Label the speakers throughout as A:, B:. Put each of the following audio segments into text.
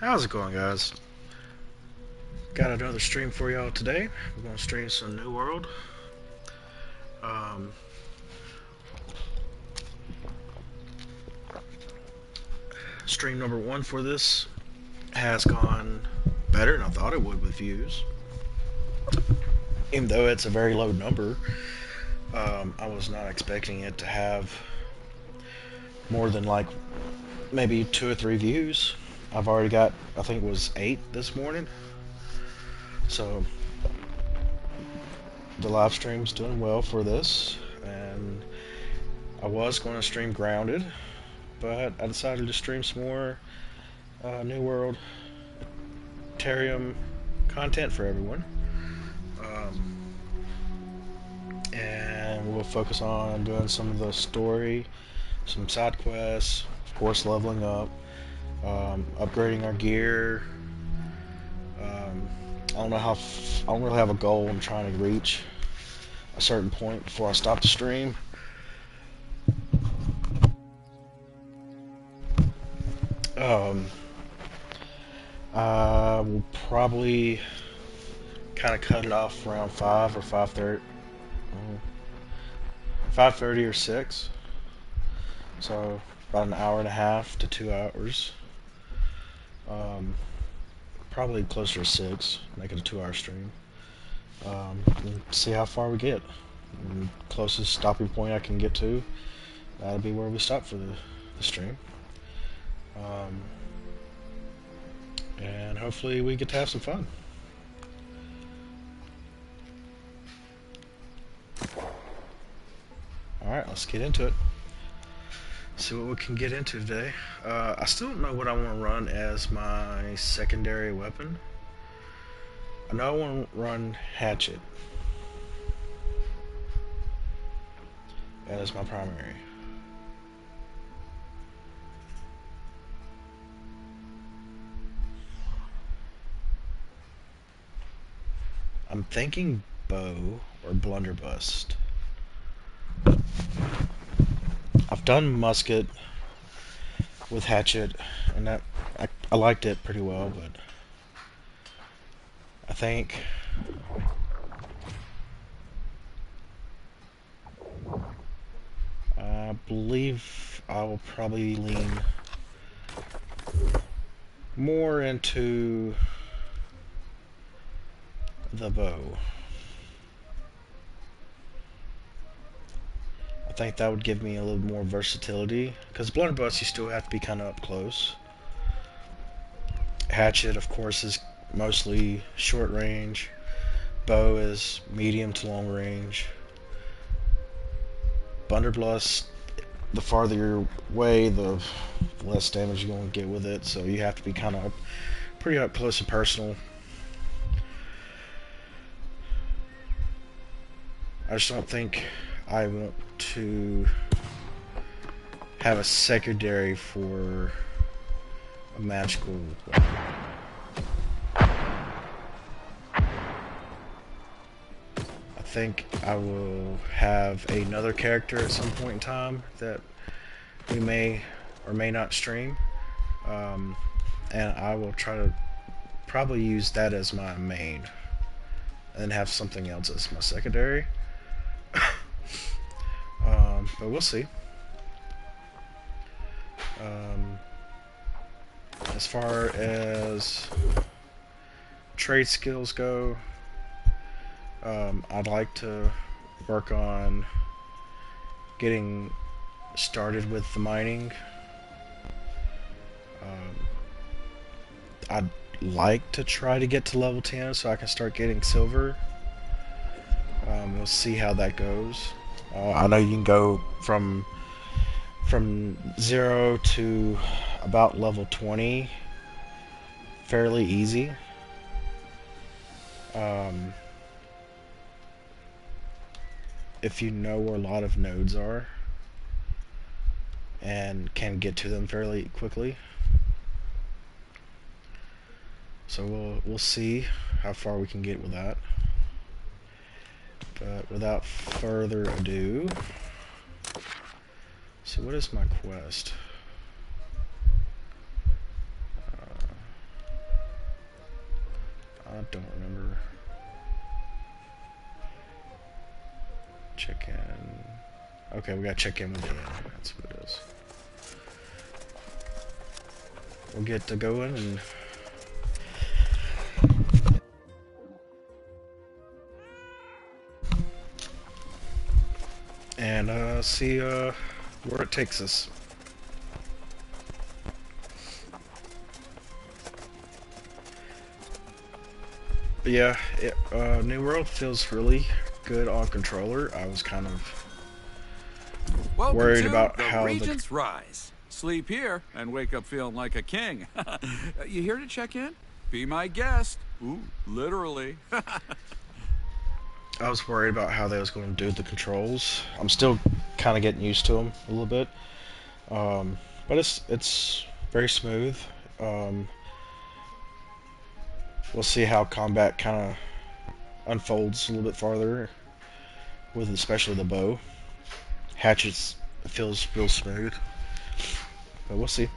A: How's it going, guys? Got another stream for y'all today. We're gonna stream some New World. Um, Stream number one for this has gone better than I thought it would with views. Even though it's a very low number, I was not expecting it to have more than like maybe 2 or 3 views. I've already got, I think it was 8 this morning. So the live stream's doing well for this, and I was going to stream Grounded, but I decided to stream some more New World Aeternum content for everyone. And we'll focus on doing some of the story, some side quests, of course leveling up, upgrading our gear. I don't know how. I don't really have a goal. I'm trying to reach a certain point before I stop the stream. Um, I will probably kind of cut it off around 5 or 5:30, 5:30 or 6. So about an hour and a half to 2 hours. Probably closer to 6. Make it a 2-hour stream. And see how far we get. And closest stopping point I can get to, that'll be where we stop for the stream. And hopefully we get to have some fun. Alright, let's get into it. See what we can get into today. I still don't know what I want to run as my secondary weapon. I know I want to run Hatchet as my primary. I'm thinking Bow or Blunderbuss. I've done Musket with Hatchet, and that I liked it pretty well, but I think I believe I will probably lean more into the bow. I think that would give me a little more versatility, because Blunderbuss you still have to be kind of up close. Hatchet, of course, is mostly short range. Bow is medium to long range. Blunderbuss, the farther you're away, the less damage you're going to get with it, so you have to be kind of pretty up close and personal. I just don't think I want to have a secondary for a magical weapon. I think I will have another character at some point in time that we may or may not stream, and I will try to probably use that as my main and have something else as my secondary. But we'll see. As far as trade skills go, I'd like to work on getting started with the mining. I'd like to try to get to level 10 so I can start getting silver. We'll see how that goes. I know you can go from 0 to about level 20 fairly easy. If you know where a lot of nodes are and can get to them fairly quickly. So we'll see how far we can get with that. But without further ado, so what is my quest? don't remember. Check in. Okay, we gotta check in with Dan. That's what it is. We'll get to going and see where it takes us. But yeah, New World feels really good on controller. I was kind of worried about how the
B: Regent's Rise. Sleep here and wake up feeling like a king. You here to check in? Be my guest. Ooh, literally.
A: I was worried about how they was going to do the controls. I'm still kind of getting used to them a little bit, but it's very smooth. We'll see how combat kind of unfolds a little bit farther with especially the bow. Hatchets feels real smooth, but we'll see.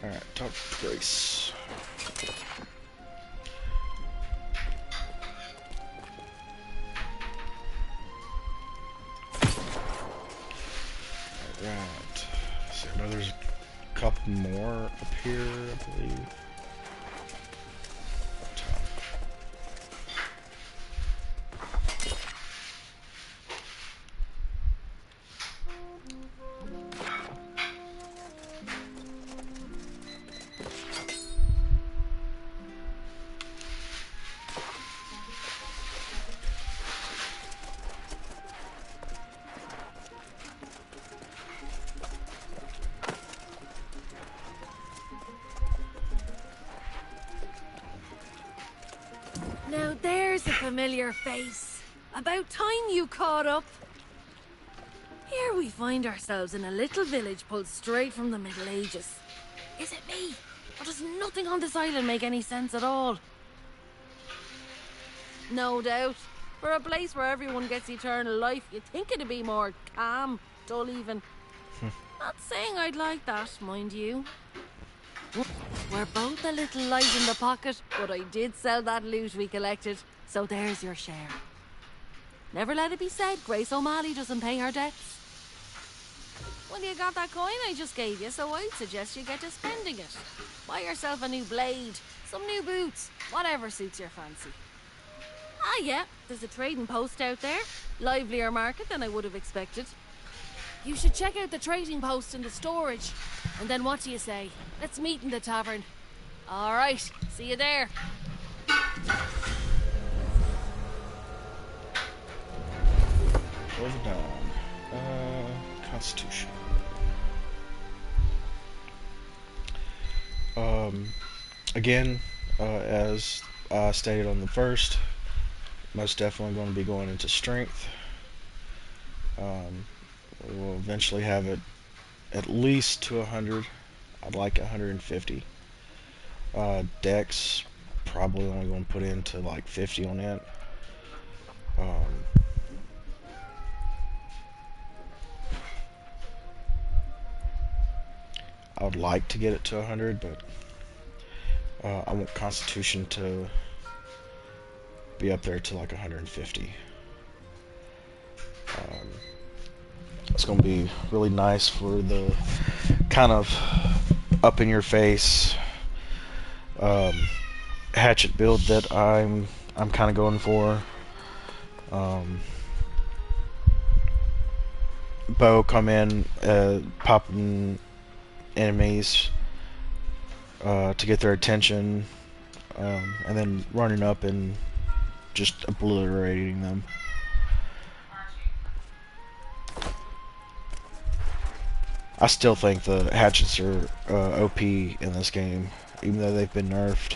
A: Alright, talk to Grace. Alright. So I know there's a couple more up here, I believe. Up top.
C: Now there's a familiar face. About time you caught up. Here we find ourselves in a little village pulled straight from the Middle Ages. Is it me? Or does nothing on this island make any sense at all? No doubt. For a place where everyone gets eternal life, you'd think it'd be more calm, dull even. Not saying I'd like that, mind you. We're both a little light in the pocket, but I did sell that loot we collected, so there's your share. Never let it be said Grace O'Malley doesn't pay her debts. Well, you got that coin I just gave you, so I'd suggest you get to spending it. Buy yourself a new blade, some new boots, whatever suits your fancy. Ah yeah, there's a trading post out there. Livelier market than I would have expected. You should check out the trading post in the storage. And then what do you say? Let's meet in the tavern. Alright, see you there.
A: Over down. Constitution. Again, as stated on the first, most definitely going to be going into strength. We'll eventually have it at least to 100. I'd like 150. Dex, probably only going to put into like 50 on it. I would like to get it to 100, but I want Constitution to be up there to like 150. It's going to be really nice for the kind of up in your face hatchet build that I'm kind of going for. Bow come in, popping enemies to get their attention, and then running up and just obliterating them. I still think the hatchets are OP in this game, even though they've been nerfed.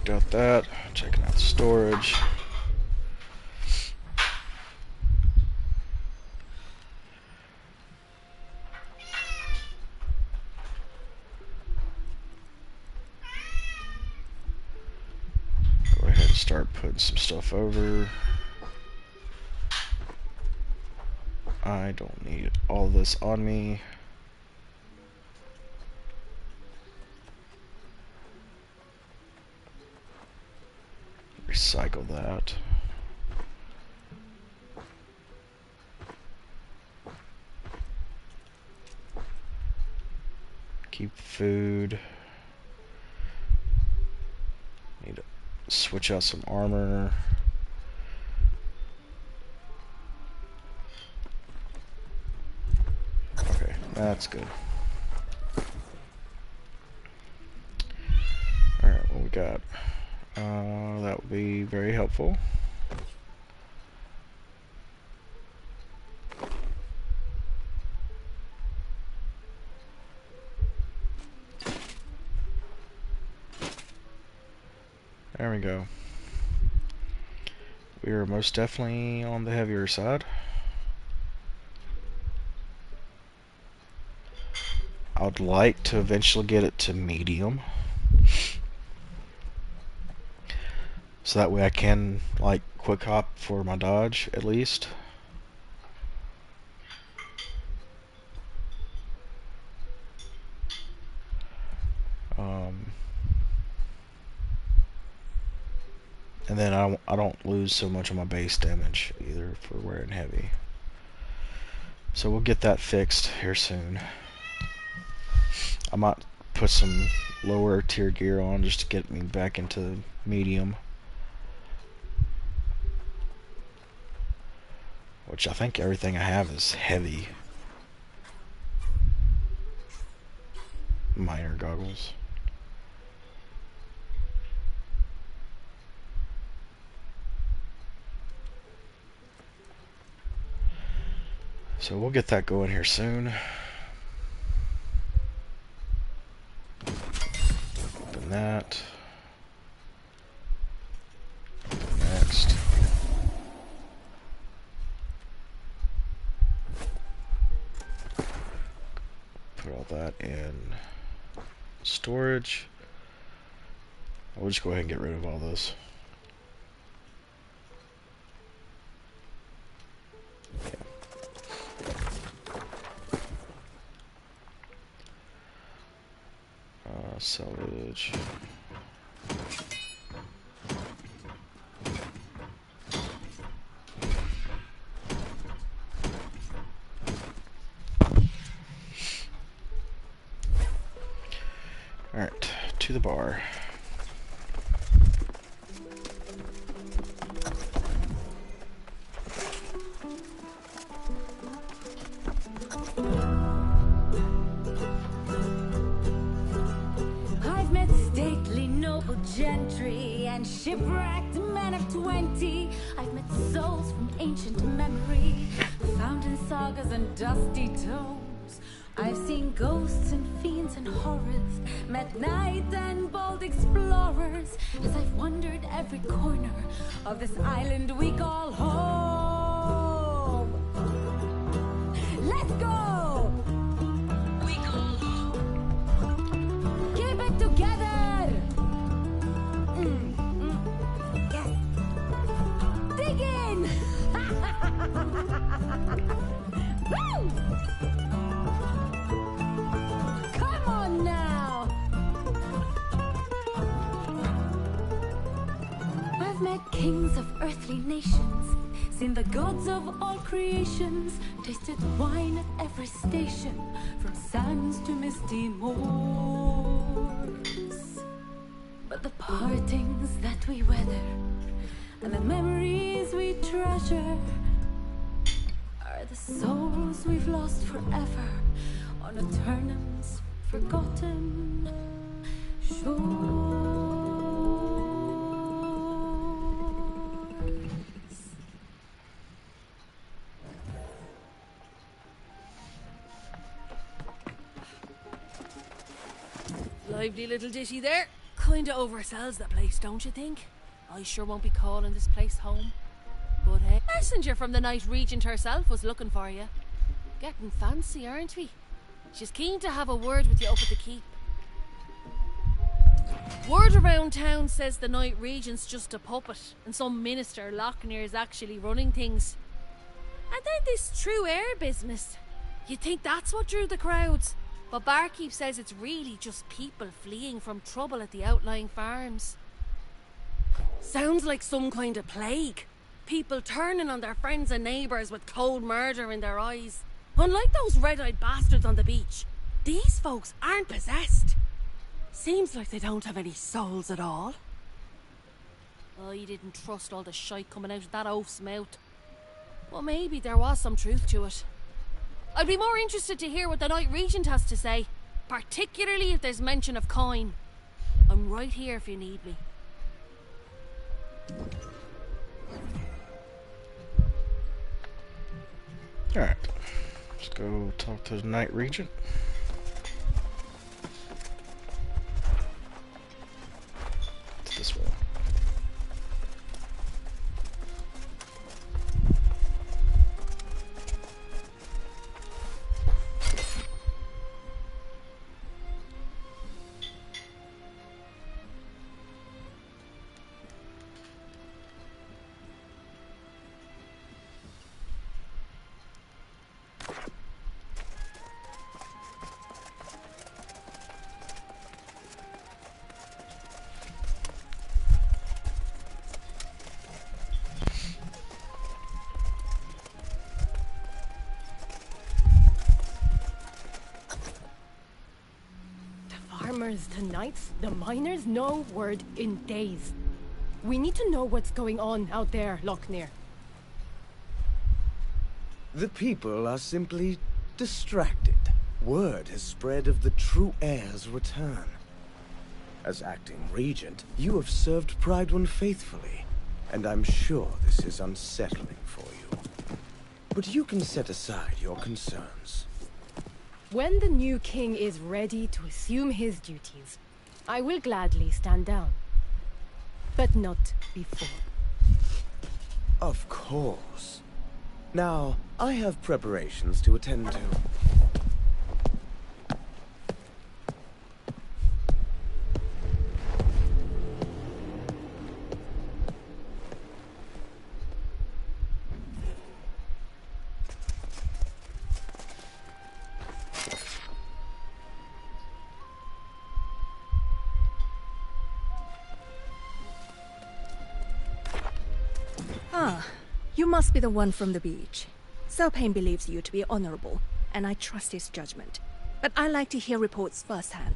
A: checked out that. Checking out the storage. Go ahead and start putting some stuff over. I don't need all this on me. Recycle that. Keep food. Need to switch out some armor. Okay, that's good. Alright, what we got? That would be very helpful. There we go. We are most definitely on the heavier side. I would like to eventually get it to medium. So that way I can, like, quick hop for my dodge, at least. And then I don't lose so much of my base damage either for wearing heavy. So we'll get that fixed here soon. I might put some lower tier gear on just to get me back into medium. Which I think everything I have is heavy. Minor goggles. So we'll get that going here soon. Open that. Next. Put all that in storage. We'll just go ahead and get rid of all this. Salvage. Alright, to the bar.
D: Gentry and shipwrecked men of 20. I've met souls from ancient memory, found in sagas and dusty tomes. I've seen ghosts and fiends and horrors, met knights and bold explorers, as I've wandered every corner of this island we call home. Let's go! We call home. Keep it together! Yes. Dig in! Woo! Come on now! I've met kings of earthly nations, seen the gods of all creations, tasted wine at every station, from sands to misty moors. But the partings that we weather and the memories we treasure are the souls we've lost forever on Aeternum's forgotten shores.
C: Lively little ditty there. Kinda oversells the place, don't you think? I sure won't be calling this place home. But hey, a messenger from the Night Regent herself was looking for you. Getting fancy, aren't we? She's keen to have a word with you up at the keep. Word around town says the Night Regent's just a puppet, and some minister Lochner's actually running things. And then this true air business. You'd think that's what drew the crowds. But Barkeep says it's really just people fleeing from trouble at the outlying farms. Sounds like some kind of plague. People turning on their friends and neighbours with cold murder in their eyes. Unlike those red-eyed bastards on the beach, these folks aren't possessed. Seems like they don't have any souls at all. I didn't trust all the shite coming out of that oaf's mouth. Well, maybe there was some truth to it. I'd be more interested to hear what the Night Regent has to say, particularly if there's mention of coin. I'm right here if you need me.
A: Alright. Let's go talk to the Night Regent. It's this way.
E: The knights, the miners, no word in days. We need to know what's going on out there, Lochner.
F: The people are simply distracted. Word has spread of the true heir's return. As acting regent, you have served Pride faithfully, and I'm sure this is unsettling for you. But you can set aside your concerns.
E: When the new king is ready to assume his duties, I will gladly stand down. But not before.
F: Of course. Now, I have preparations to attend to.
G: Ah, you must be the one from the beach. Selpain believes you to be honorable, and I trust his judgment. But I like to hear reports firsthand.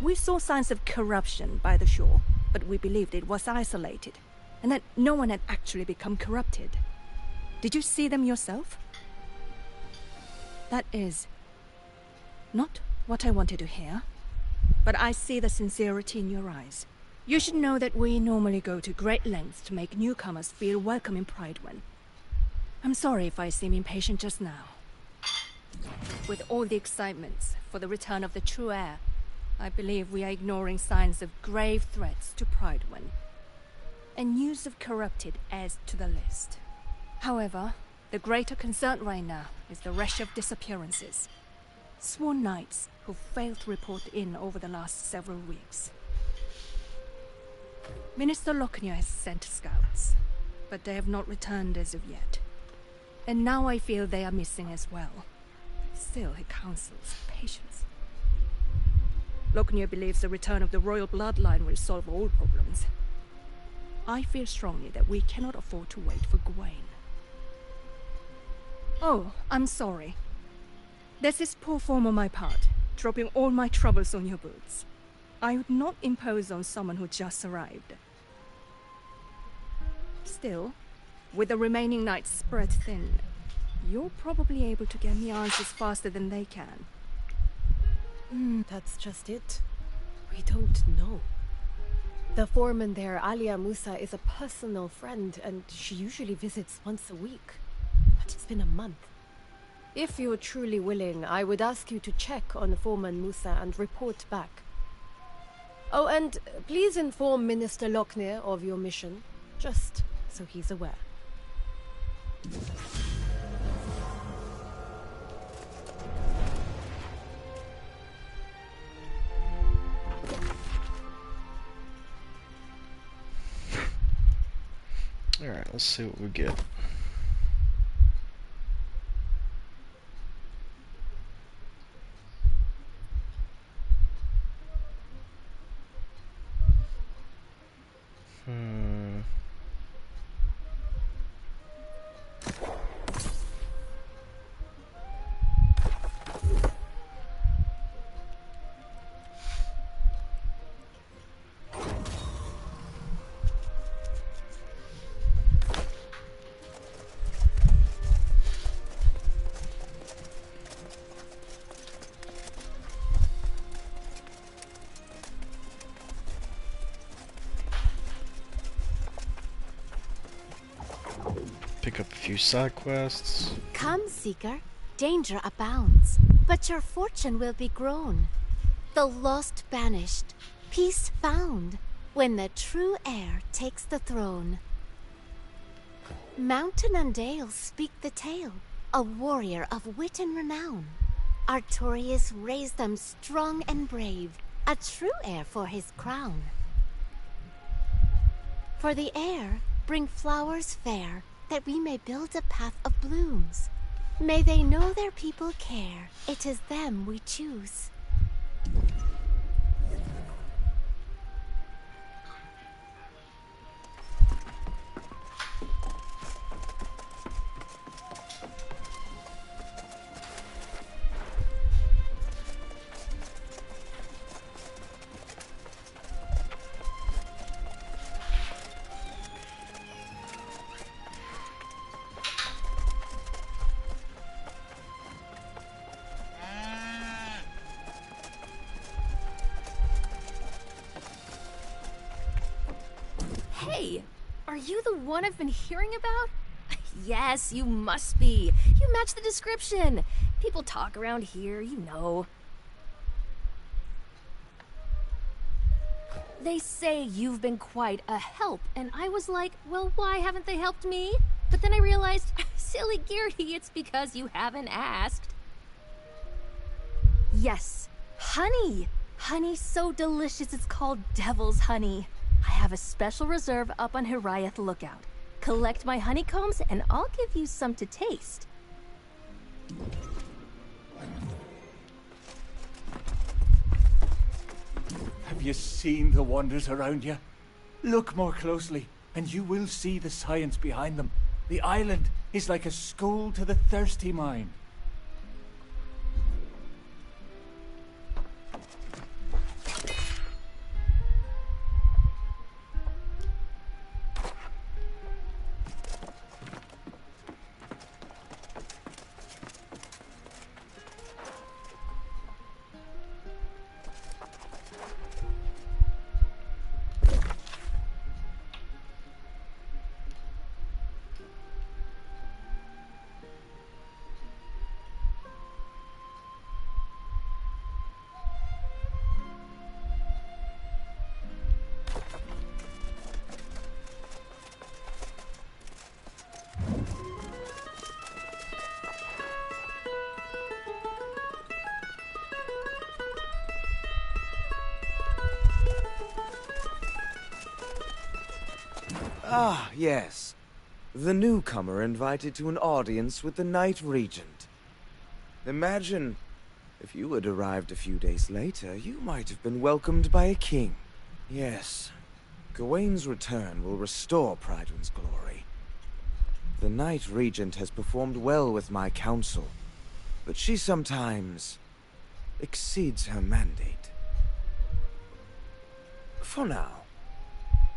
G: We saw signs of corruption by the shore, but we believed it was isolated, and that no one had actually become corrupted. Did you see them yourself? That is not what I wanted to hear, but I see the sincerity in your eyes. You should know that we normally go to great lengths to make newcomers feel welcome in Pride. I'm sorry if I seem impatient just now. With all the excitement for the return of the true heir, I believe we are ignoring signs of grave threats to Pride, and news of corrupted adds to the list. However, the greater concern right now is the rush of disappearances. Sworn knights who failed to report in over the last several weeks. Minister Lochner has sent scouts, but they have not returned as of yet. And now I feel they are missing as well. Still, he counsels patience. Lochner believes the return of the royal bloodline will solve all problems. I feel strongly that we cannot afford to wait for Gawain. Oh, I'm sorry. This is poor form on my part, dropping all my troubles on your boots. I would not impose on someone who just arrived. Still, with the remaining knights spread thin, you're probably able to get me answers faster than they can.
E: That's just it. We don't know. The foreman there, Alia Musa, is a personal friend, and she usually visits once a week. But it's been a month. If you're truly willing, I would ask you to check on Foreman Musa and report back. Oh, and please inform Minister Lochner of your mission, just so he's aware.
A: Alright, let's see what we get. Pick up a few side quests.
H: Come, Seeker. Danger abounds, but your fortune will be grown. The lost banished, peace found, when the true heir takes the throne. Mountain and dale speak the tale, a warrior of wit and renown. Artorius raised them strong and brave, a true heir for his crown. For the heir, bring flowers fair, that we may build a path of blooms. May they know their people care, it is them we choose.
I: Hey, are you the one I've been hearing about? Yes, you must be. You match the description. People talk around here, you know. They say you've been quite a help, and I was like, well, why haven't they helped me? But then I realized, silly Geardy, it's because you haven't asked. Yes, honey. Honey so delicious it's called devil's honey. I have a special reserve up on Hiraeth Lookout. Collect my honeycombs and I'll give you some to taste.
J: Have you seen the wonders around you? Look more closely, and you will see the science behind them. The island is like a school to the thirsty mind.
F: Ah, yes. The newcomer invited to an audience with the Night Regent. Imagine, if you had arrived a few days later, you might have been welcomed by a king. Yes, Gawain's return will restore Prydwen's glory. The Night Regent has performed well with my council, but she sometimes exceeds her mandate. For now.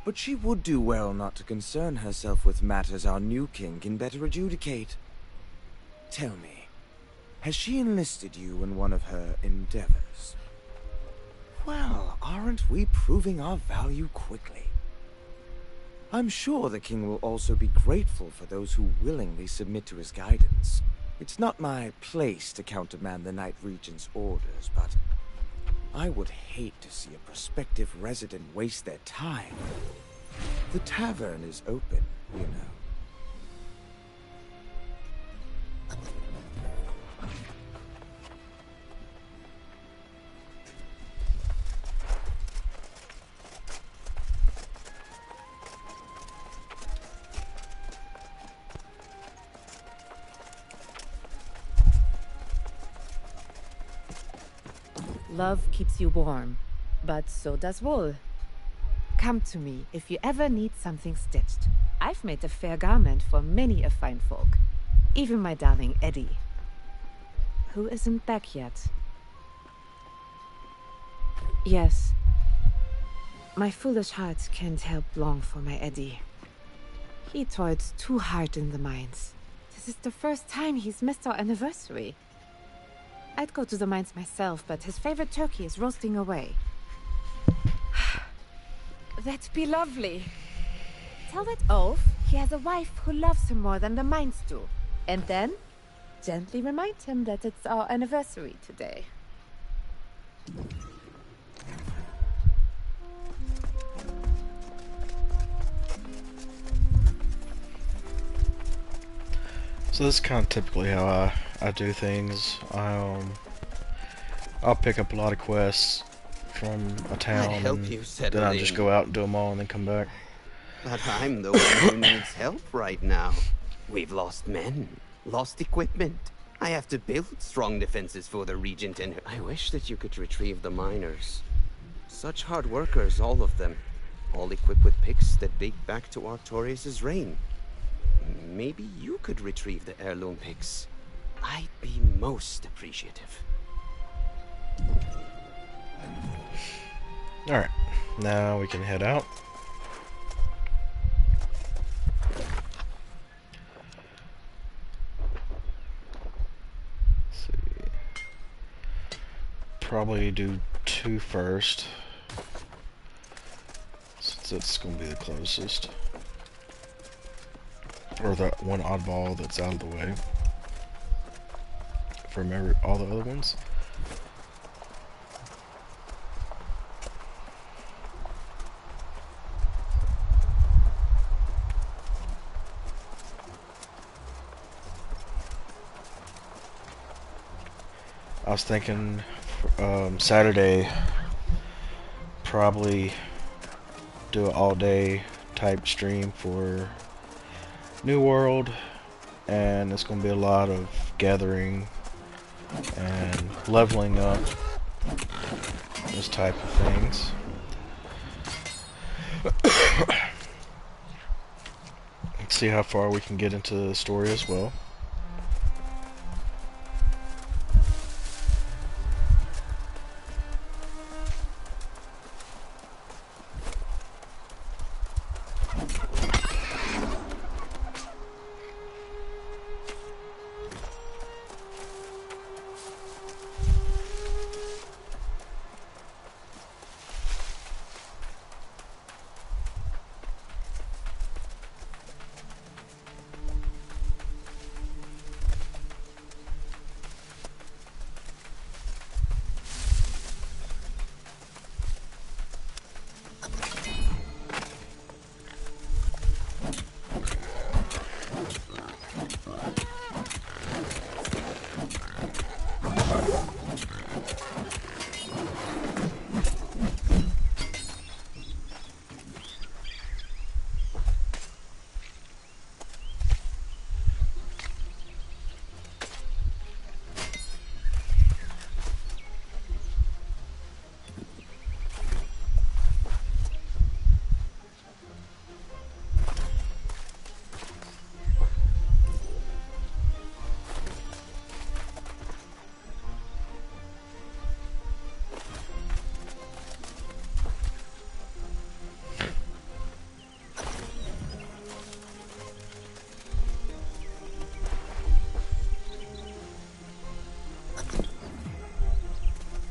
F: But she would do well not to concern herself with matters our new king can better adjudicate. Tell me, has she enlisted you in one of her endeavors? Well, aren't we proving our value quickly? I'm sure the king will also be grateful for those who willingly submit to his guidance. It's not my place to countermand the Night Regent's orders, but I would hate to see a prospective resident waste their time. The tavern is open, you know.
K: Love keeps you warm, but so does wool. Come to me if you ever need something stitched. I've made a fair garment for many a fine folk. Even my darling Eddie, who isn't back yet. Yes, my foolish heart can't help long for my Eddie. He toiled too hard in the mines. This is the first time he's missed our anniversary. I'd go to the mines myself, but his favorite turkey is roasting away. That'd be lovely. Tell that oaf he has a wife who loves him more than the mines do. And then, gently remind him that it's our anniversary today.
A: So this is kind of typically how I do things. I'll pick up a lot of quests from a town,
L: I'd help
A: and
L: you settle
A: then I just
L: in.
A: go out and do them all and then come back.
L: But I'm the one who needs help right now. We've lost men, lost equipment. I have to build strong defenses for the Regent and her. I wish that you could retrieve the miners. Such hard workers, all of them. All equipped with picks that date back to Artorias' reign. Maybe you could retrieve the heirloom picks. I'd be most appreciative.
A: Alright, now we can head out. Let's see. Probably do 2 first, since it's going to be the closest. Or the one oddball that's out of the way from all the other ones. I was thinking Saturday, probably do an all-day type stream for New World, and it's going to be a lot of gathering and leveling up, those type of things. Let's see how far we can get into the story as well.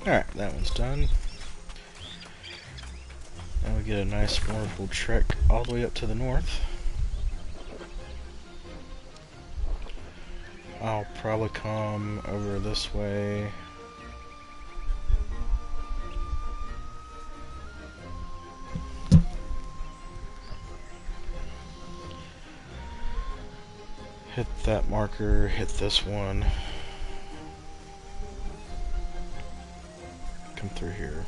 A: Alright, that one's done. Now we get a nice, wonderful trek all the way up to the north. I'll probably come over this way Hit that marker, hit this one. Come through here.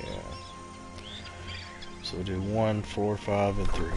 A: Yeah. So we'll do 1, 4, 5, and 3.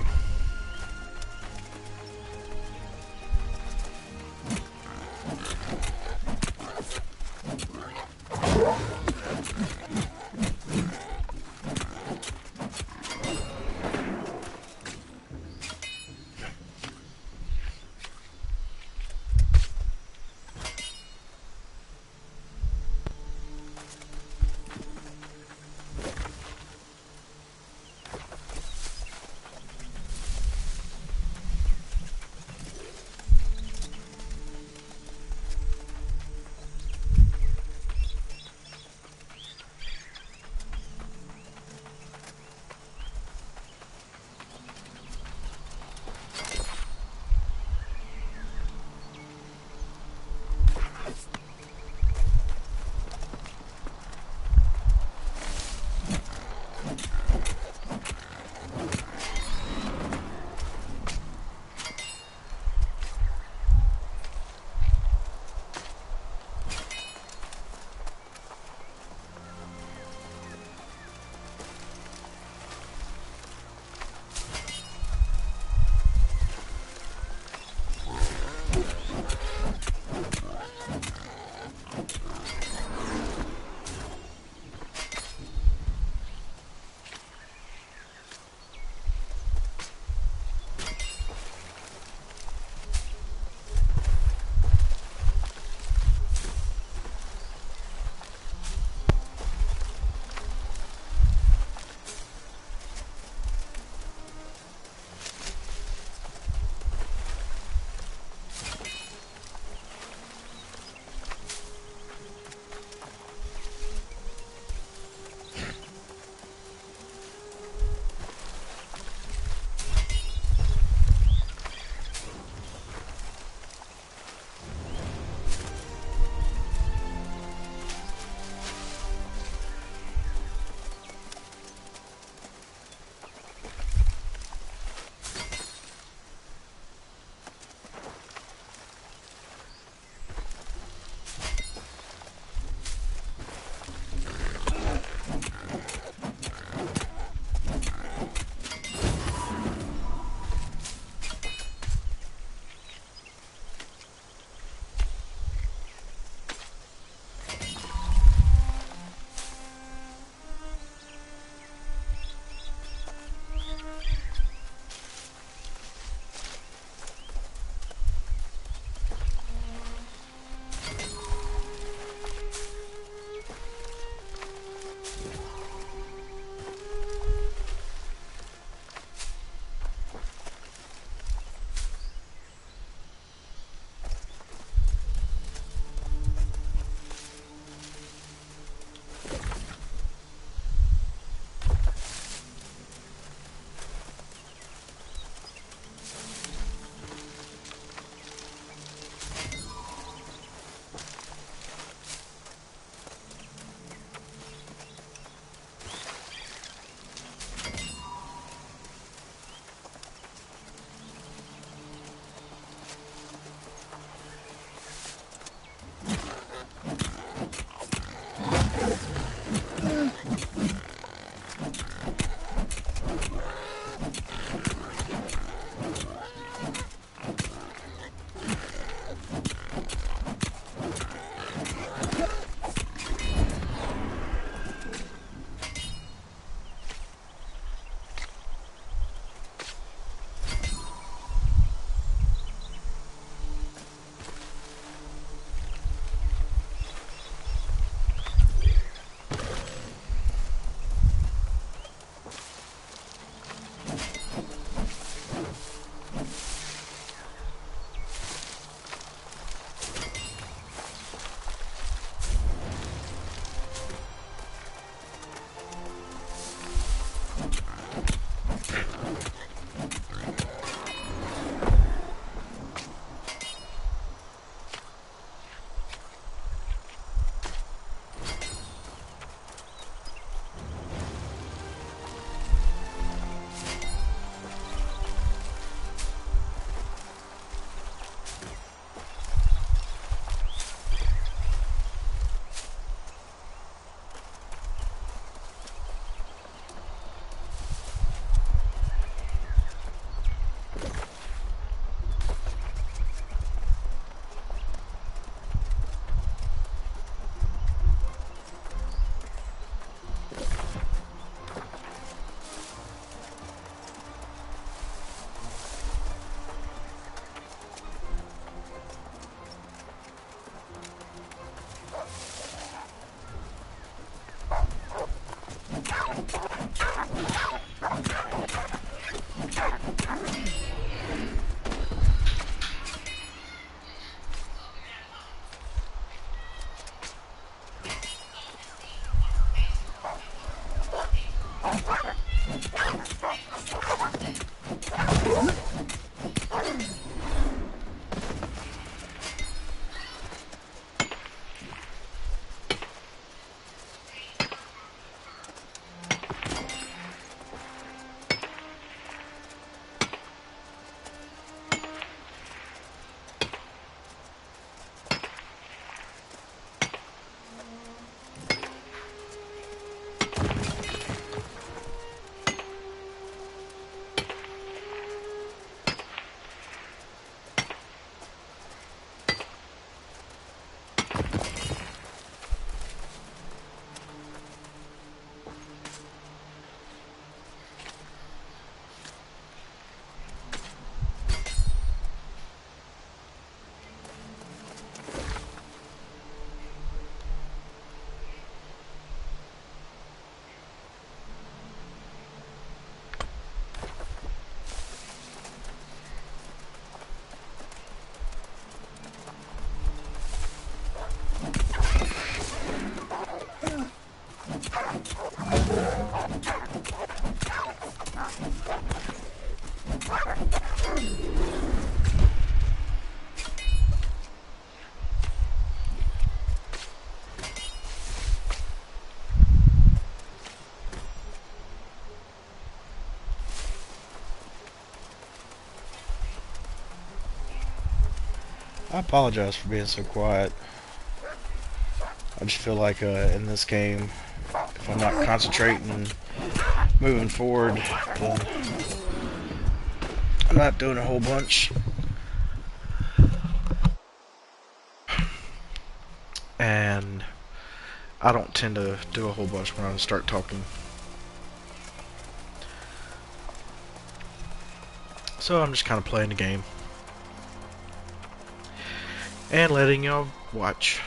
A: I apologize for being so quiet. I just feel like in this game, if I'm not concentrating and moving forward, then I'm not doing a whole bunch. And I don't tend to do a whole bunch when I start talking. So I'm just kind of playing the game. And letting y'all watch.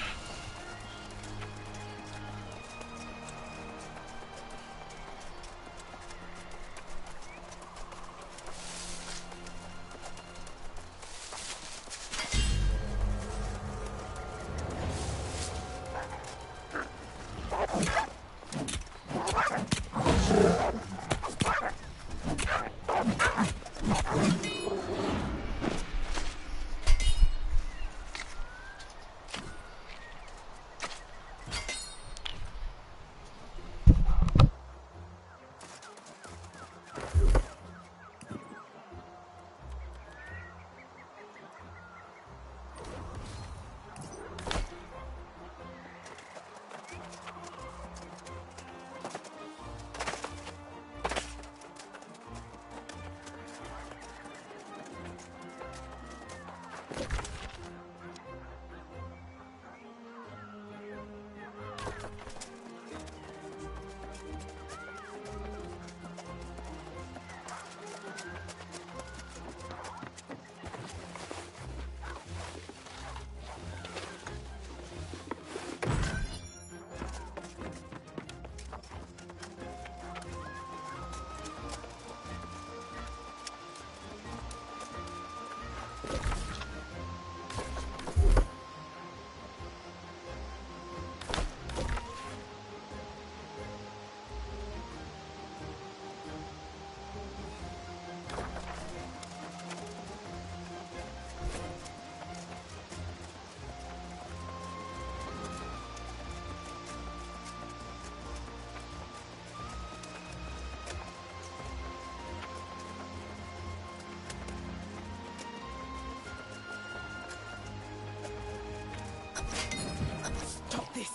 M: Stop this!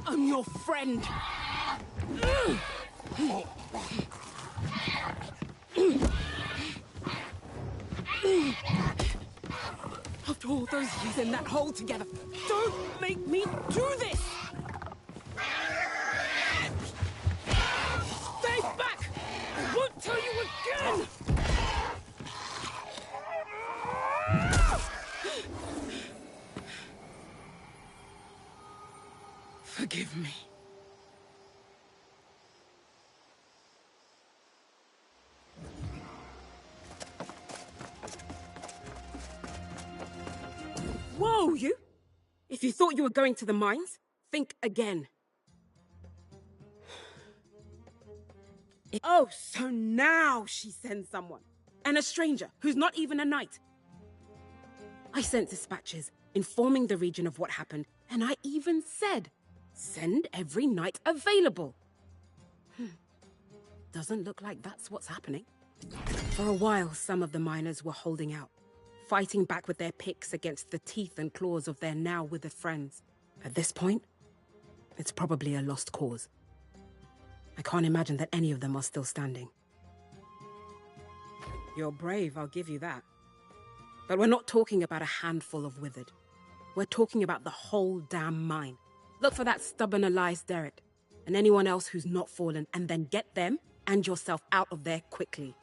M: I'm your friend! After all those years in that hole together, don't make me do this! Stay back! I won't tell you again! Forgive me. Whoa, you! If you thought you were going to the mines, think again. Oh, so now she sends someone. And a stranger who's not even a knight. I sent dispatches informing the region of what happened, and I even said, send every knight available. Doesn't look like that's what's happening. For a while, some of the miners were holding out, fighting back with their picks against the teeth and claws of their now withered friends. At this point, it's probably a lost cause. I can't imagine that any of them are still standing. You're brave, I'll give you that. But we're not talking about a handful of withered. We're talking about the whole damn mine. Look for that stubborn Elias Derrick, and anyone else who's not fallen, and then get them and yourself out of there quickly.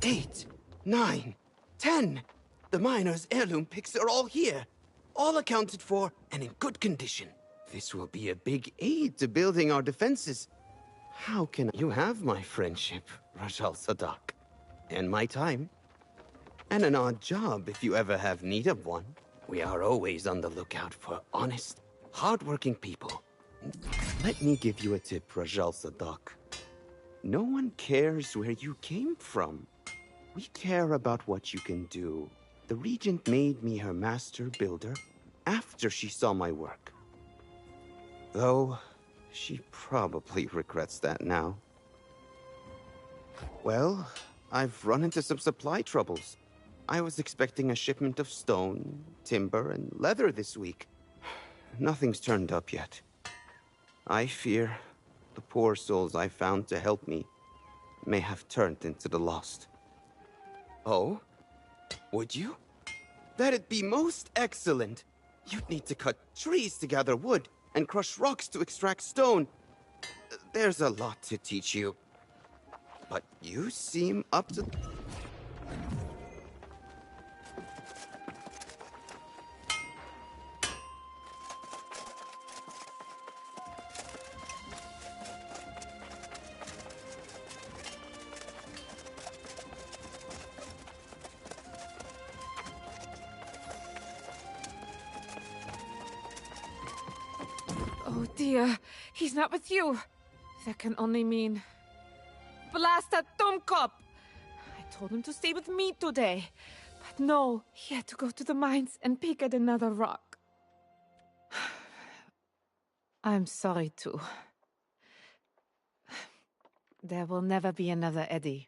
L: 8, 9, 10. The miner's heirloom picks are all here. All accounted for and in good condition. This will be a big aid to building our defenses. How can you have my friendship, Rajal Sadak? And my time? And an odd job if you ever have need of one. We are always on the lookout for honest, hardworking people. Let me give you a tip, Rajal Sadak. No one cares where you came from. We care about what you can do. The Regent made me her master builder after she saw my work. Though, she probably regrets that now. Well, I've run into some supply troubles. I was expecting a shipment of stone, timber, and leather this week. Nothing's turned up yet. I fear the poor souls I found to help me may have turned into the lost. Oh? Would you? That'd be most excellent. You'd need to cut trees to gather wood, and crush rocks to extract stone. There's a lot to teach you. But you seem up to...
K: Oh dear, he's not with you. That can only mean... Blast that Dummkopf! I told him to stay with me today. But no, he had to go to the mines and pick at another rock. I'm sorry too. There will never be another Eddie.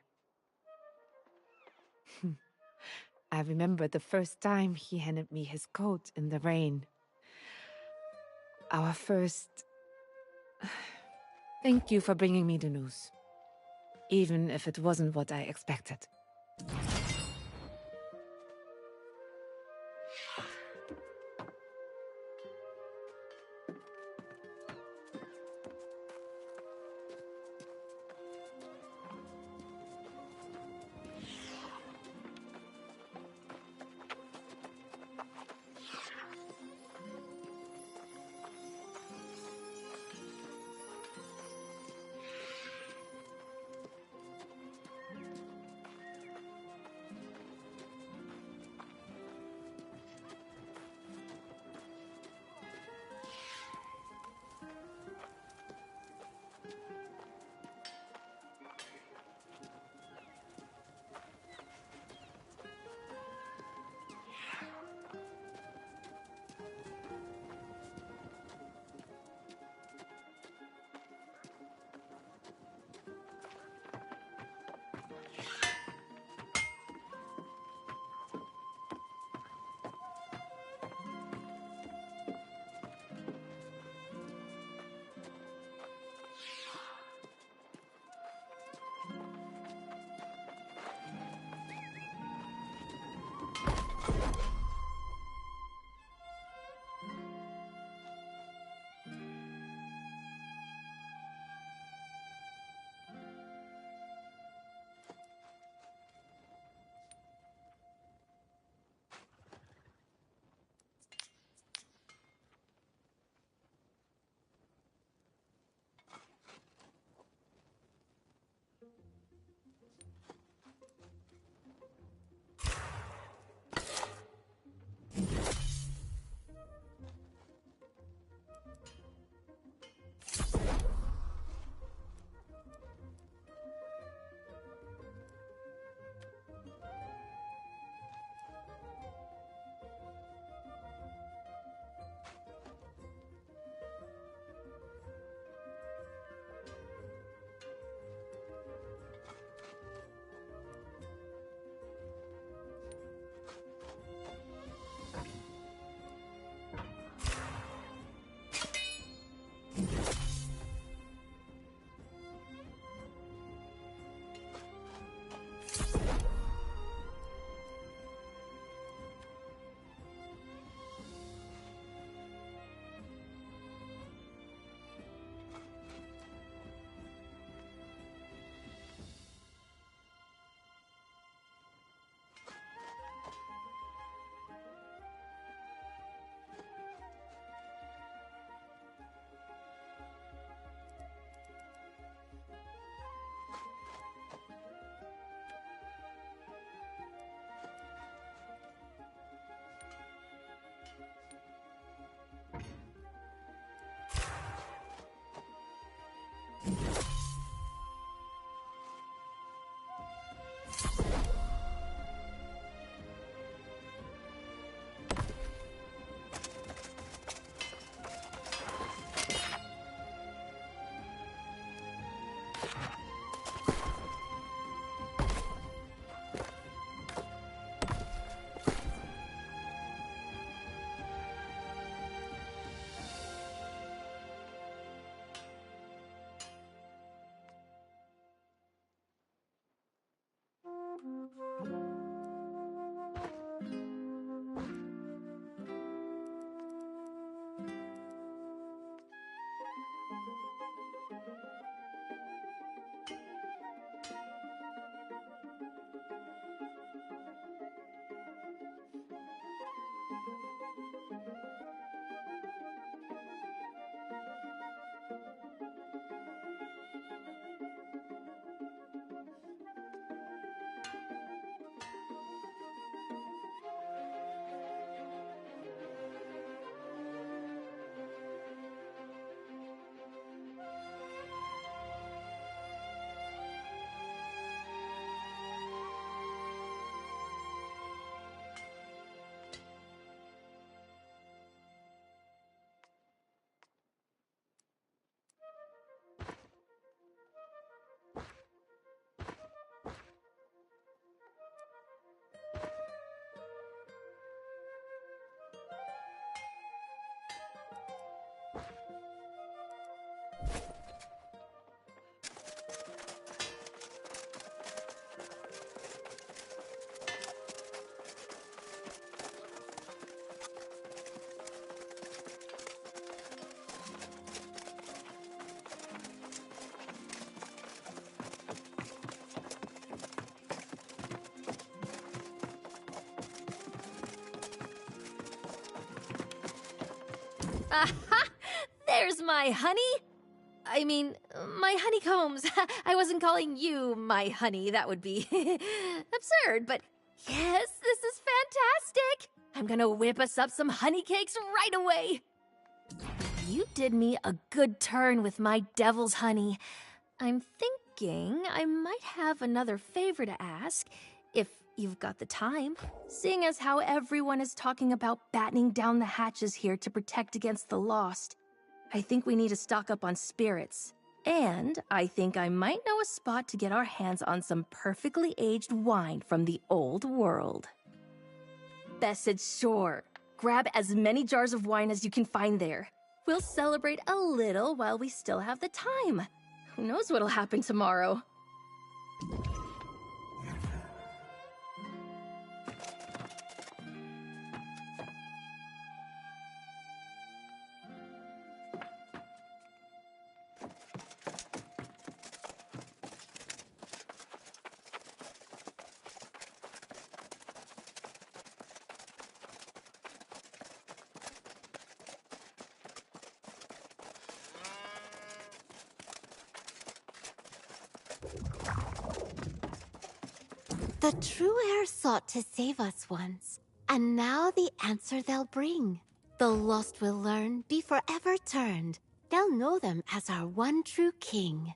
K: I remember the first time he handed me his coat in the rain. Our first... Thank you for bringing me the news. Even if it wasn't what I expected.
I: Aha! There's my honey! I mean, my honeycombs. I wasn't calling you my honey. That would be absurd, but yes, this is fantastic! I'm gonna whip us up some honey cakes right away! You did me a good turn with my devil's honey. I'm thinking I might have another favor to ask, if you've got the time. Seeing as how everyone is talking about battening down the hatches here to protect against the lost, I think we need to stock up on spirits. And I think I might know a spot to get our hands on some perfectly aged wine from the old world. Bess said sure. Grab as many jars of wine as you can find there. We'll celebrate a little while we still have the time. Who knows what'll happen tomorrow?
H: The true heir sought to save us once, and now the answer they'll bring. The lost will learn, be forever turned. They'll know them as our one true king.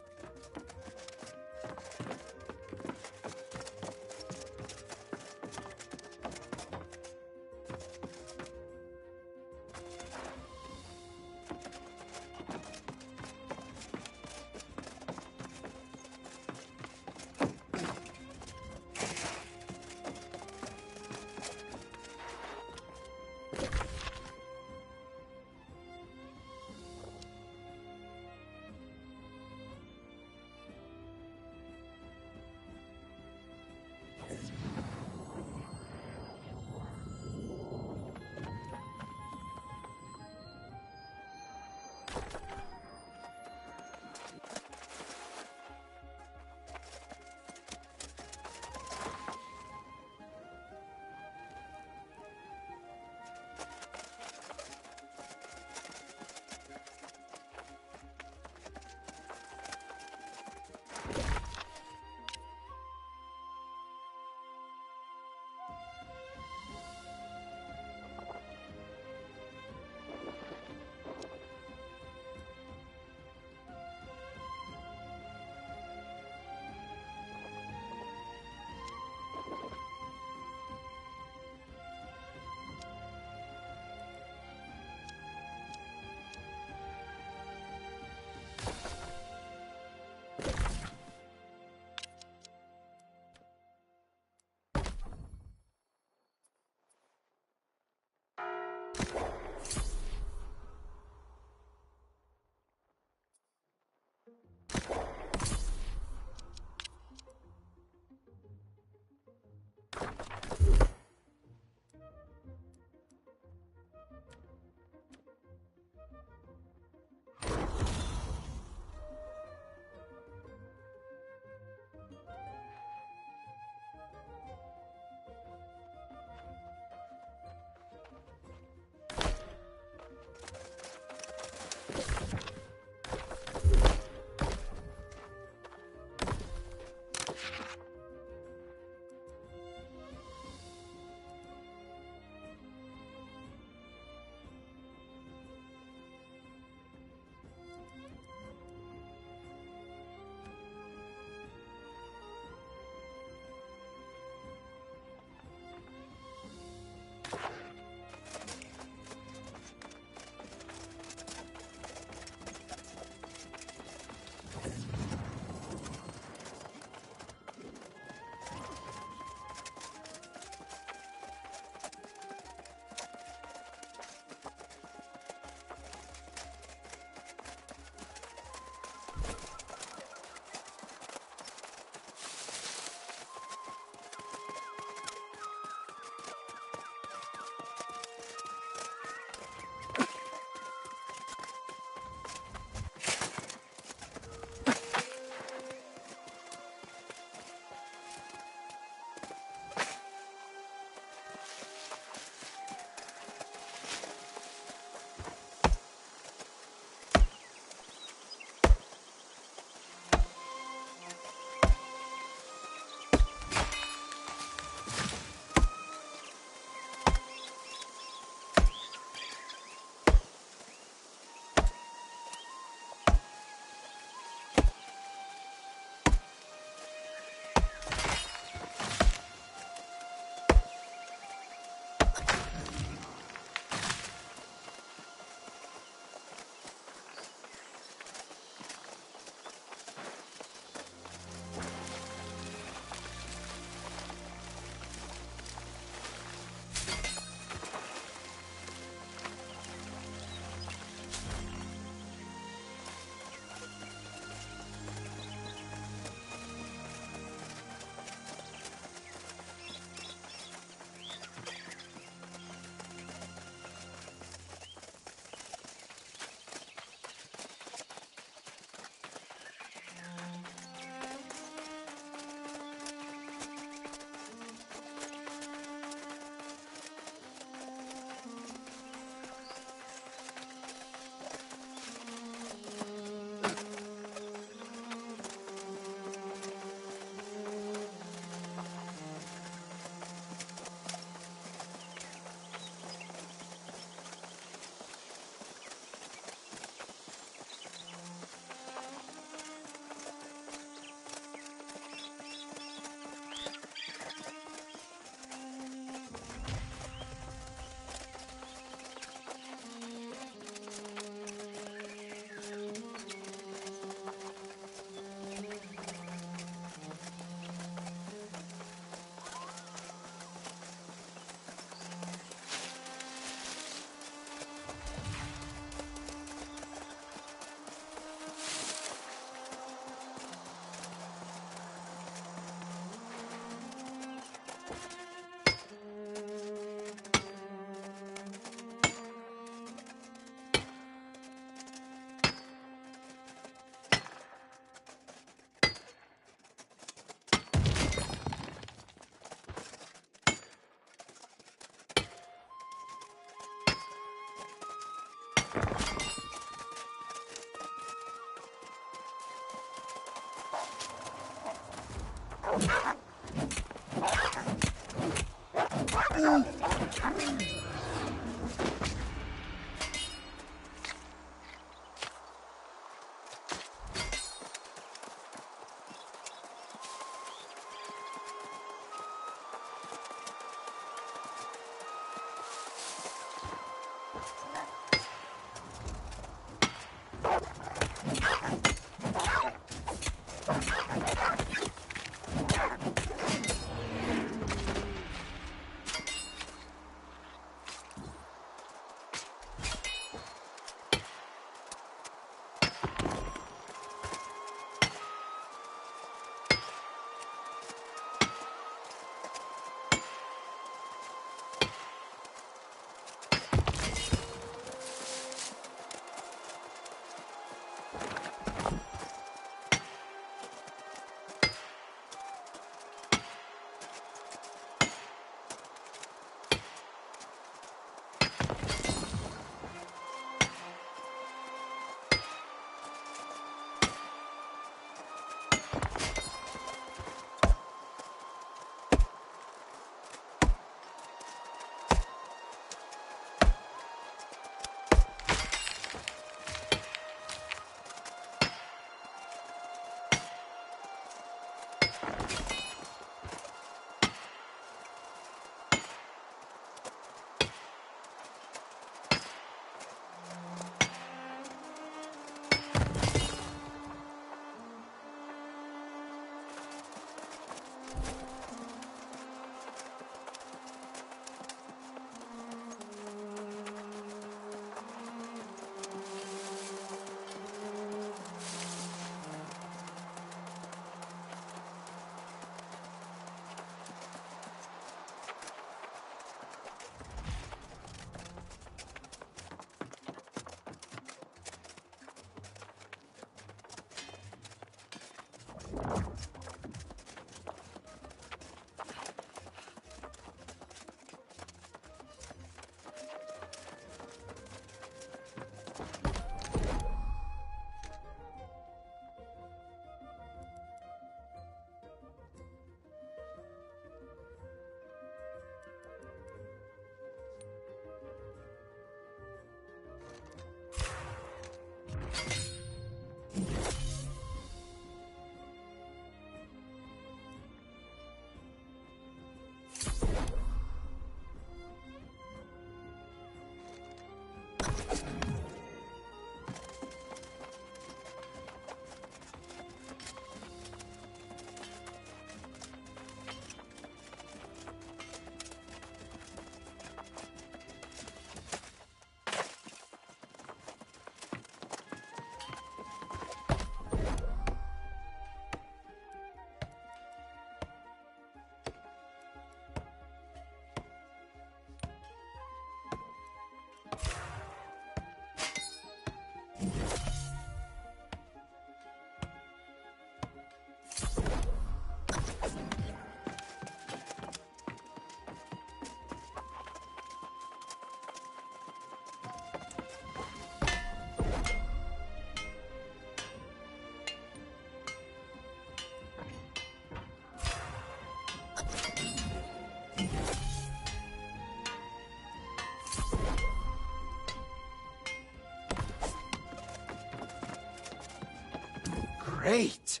L: Great!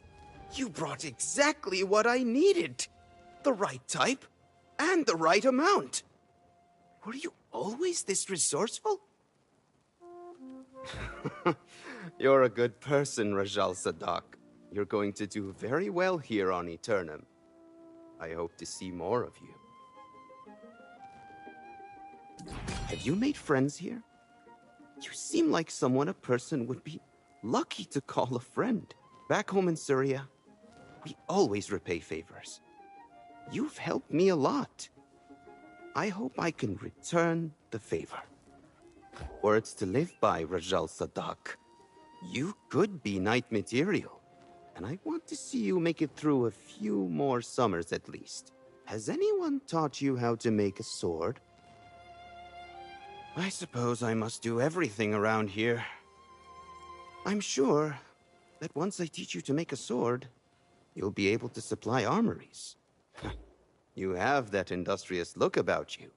L: You brought exactly what I needed. The right type, and the right amount. Were you always this resourceful? You're a good person, Rajal Sadak. You're going to do very well here on Aeternum. I hope to see more of you. Have you made friends here? You seem like someone a person would be lucky to call a friend. Back home in Syria, we always repay favors. You've helped me a lot. I hope I can return the favor. Words to live by, Rajal Sadak. You could be knight material, and I want to see you make it through a few more summers at least. Has anyone taught you how to make a sword? I suppose I must do everything around here. I'm sure that once I teach you to make a sword, you'll be able to supply armories. You have that industrious look about you.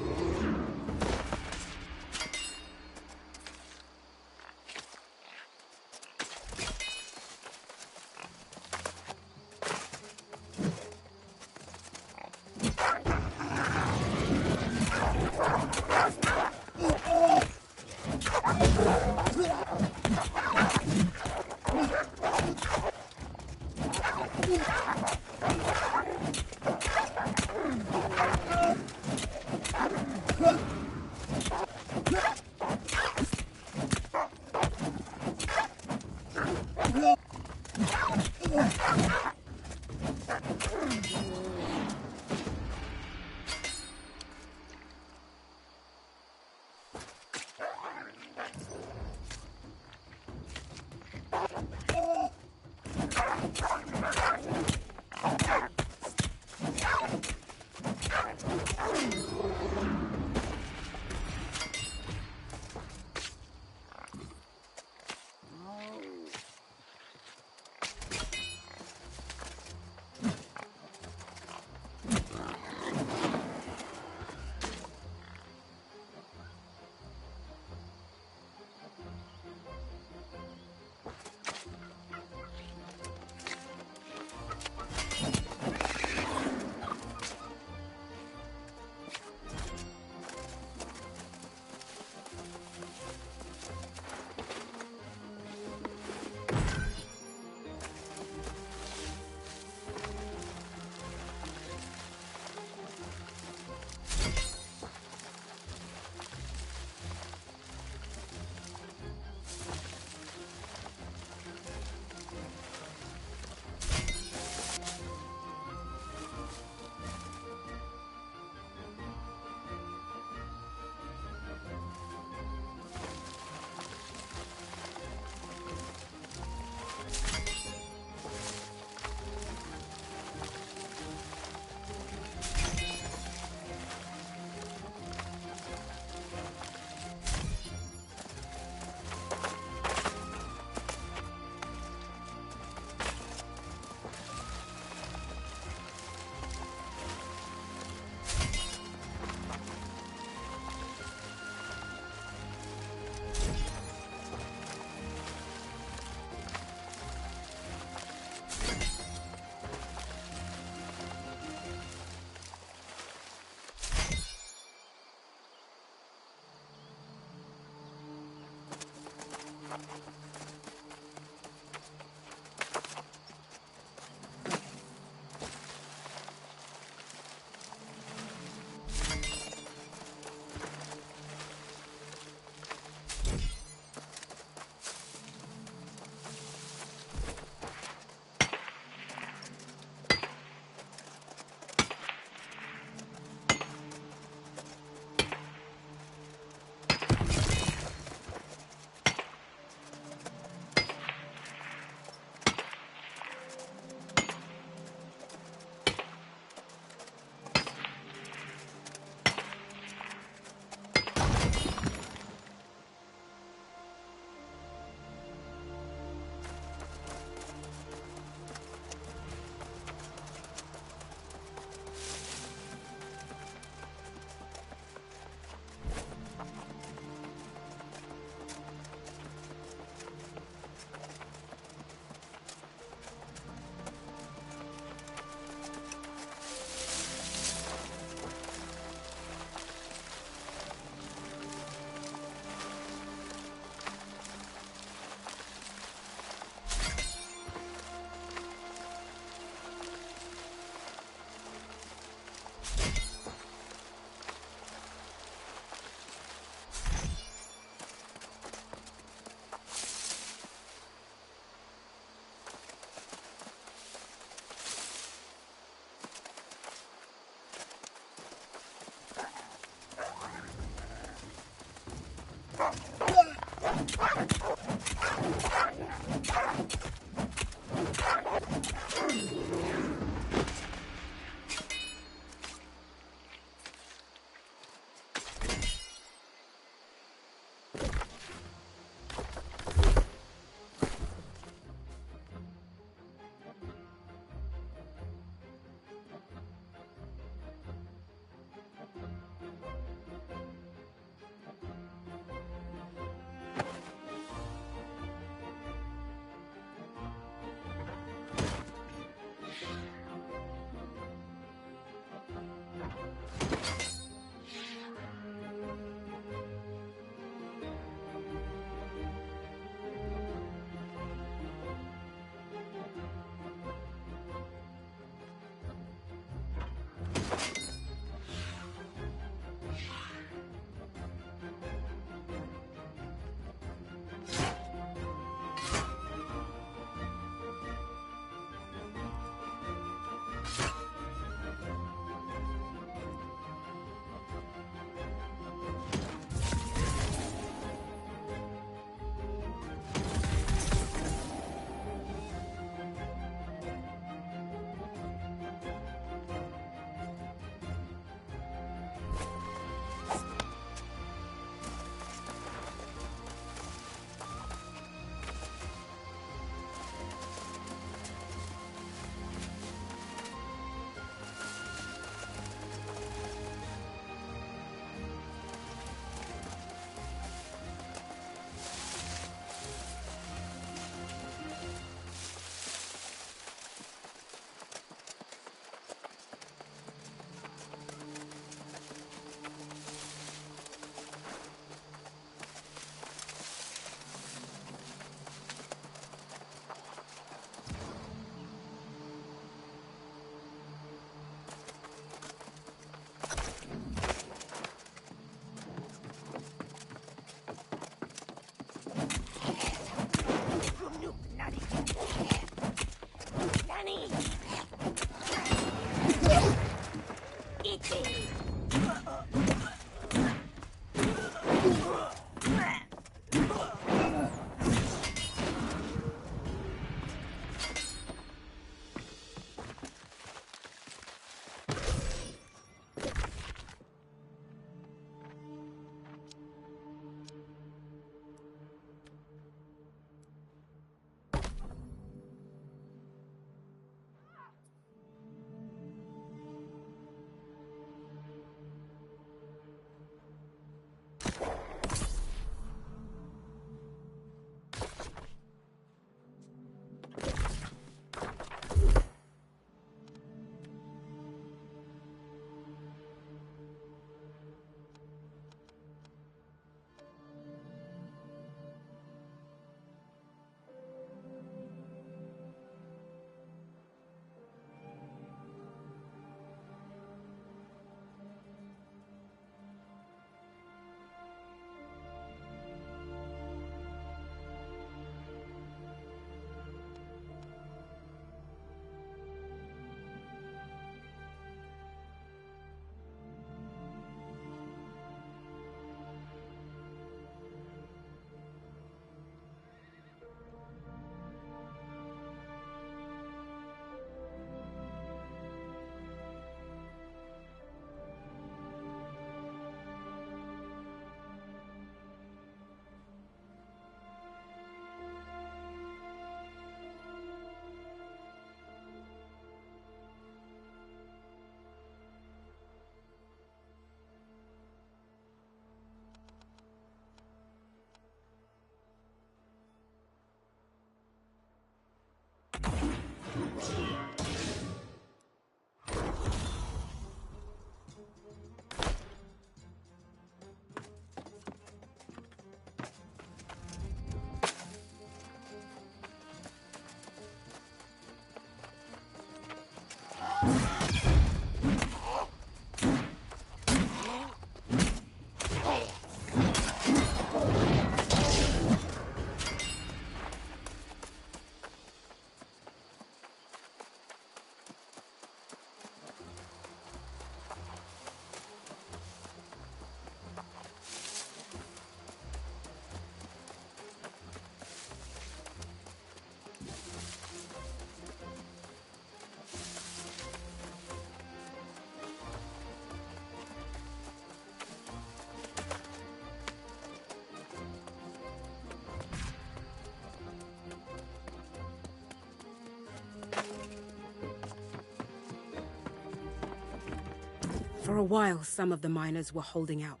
M: For a while, some of the miners were holding out,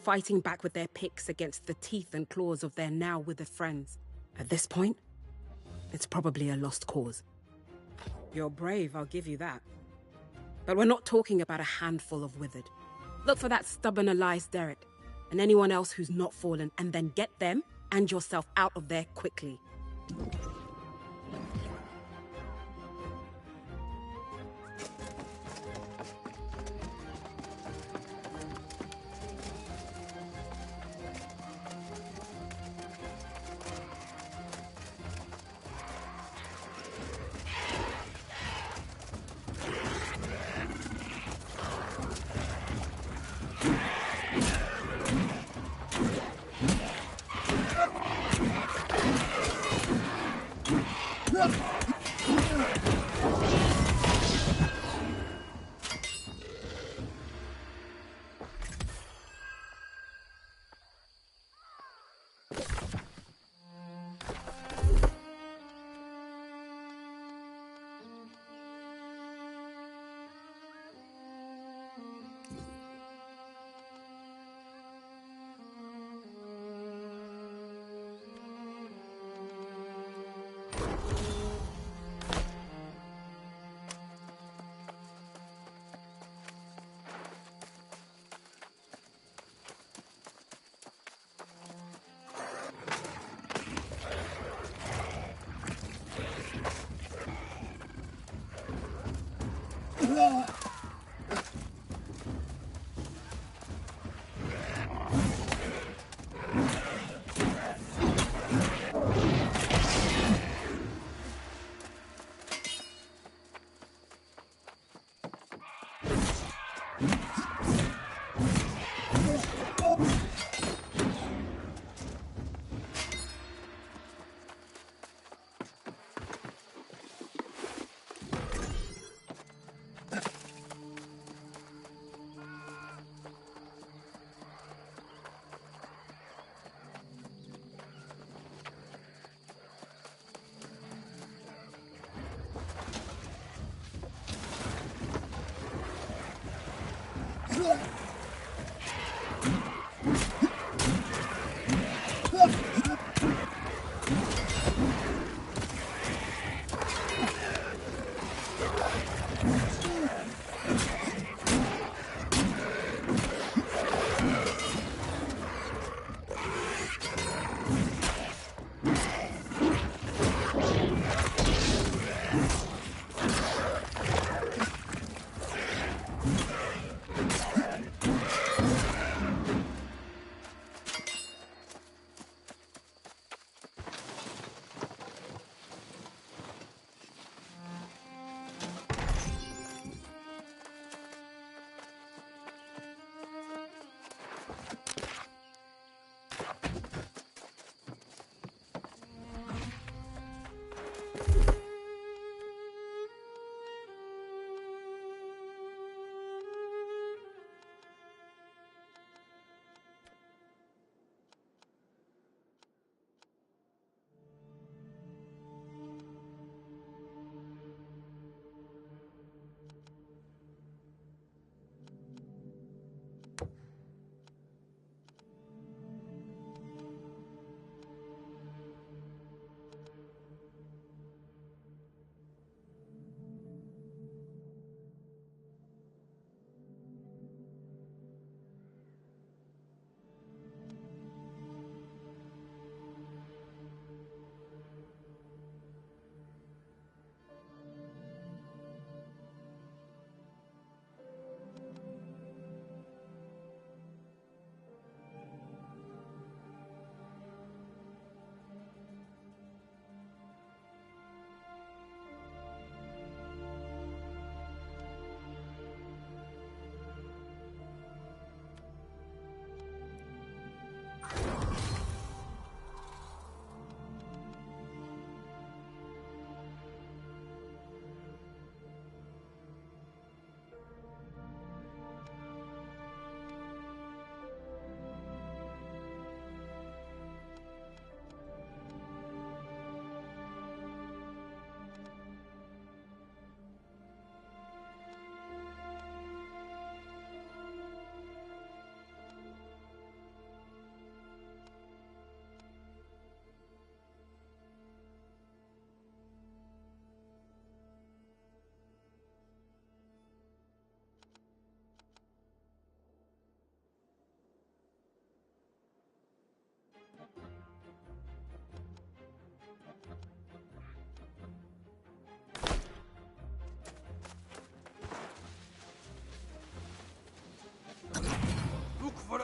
M: fighting back with their picks against the teeth and claws of their now withered friends. At this point, it's probably a lost cause. You're brave, I'll give you that. But we're not talking about a handful of withered. Look for that stubborn Elias Derrick, and anyone else who's not fallen, and then get them and yourself out of there quickly.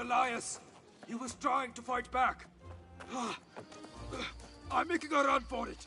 B: Elias! He was trying to fight back. I'm making a run for it.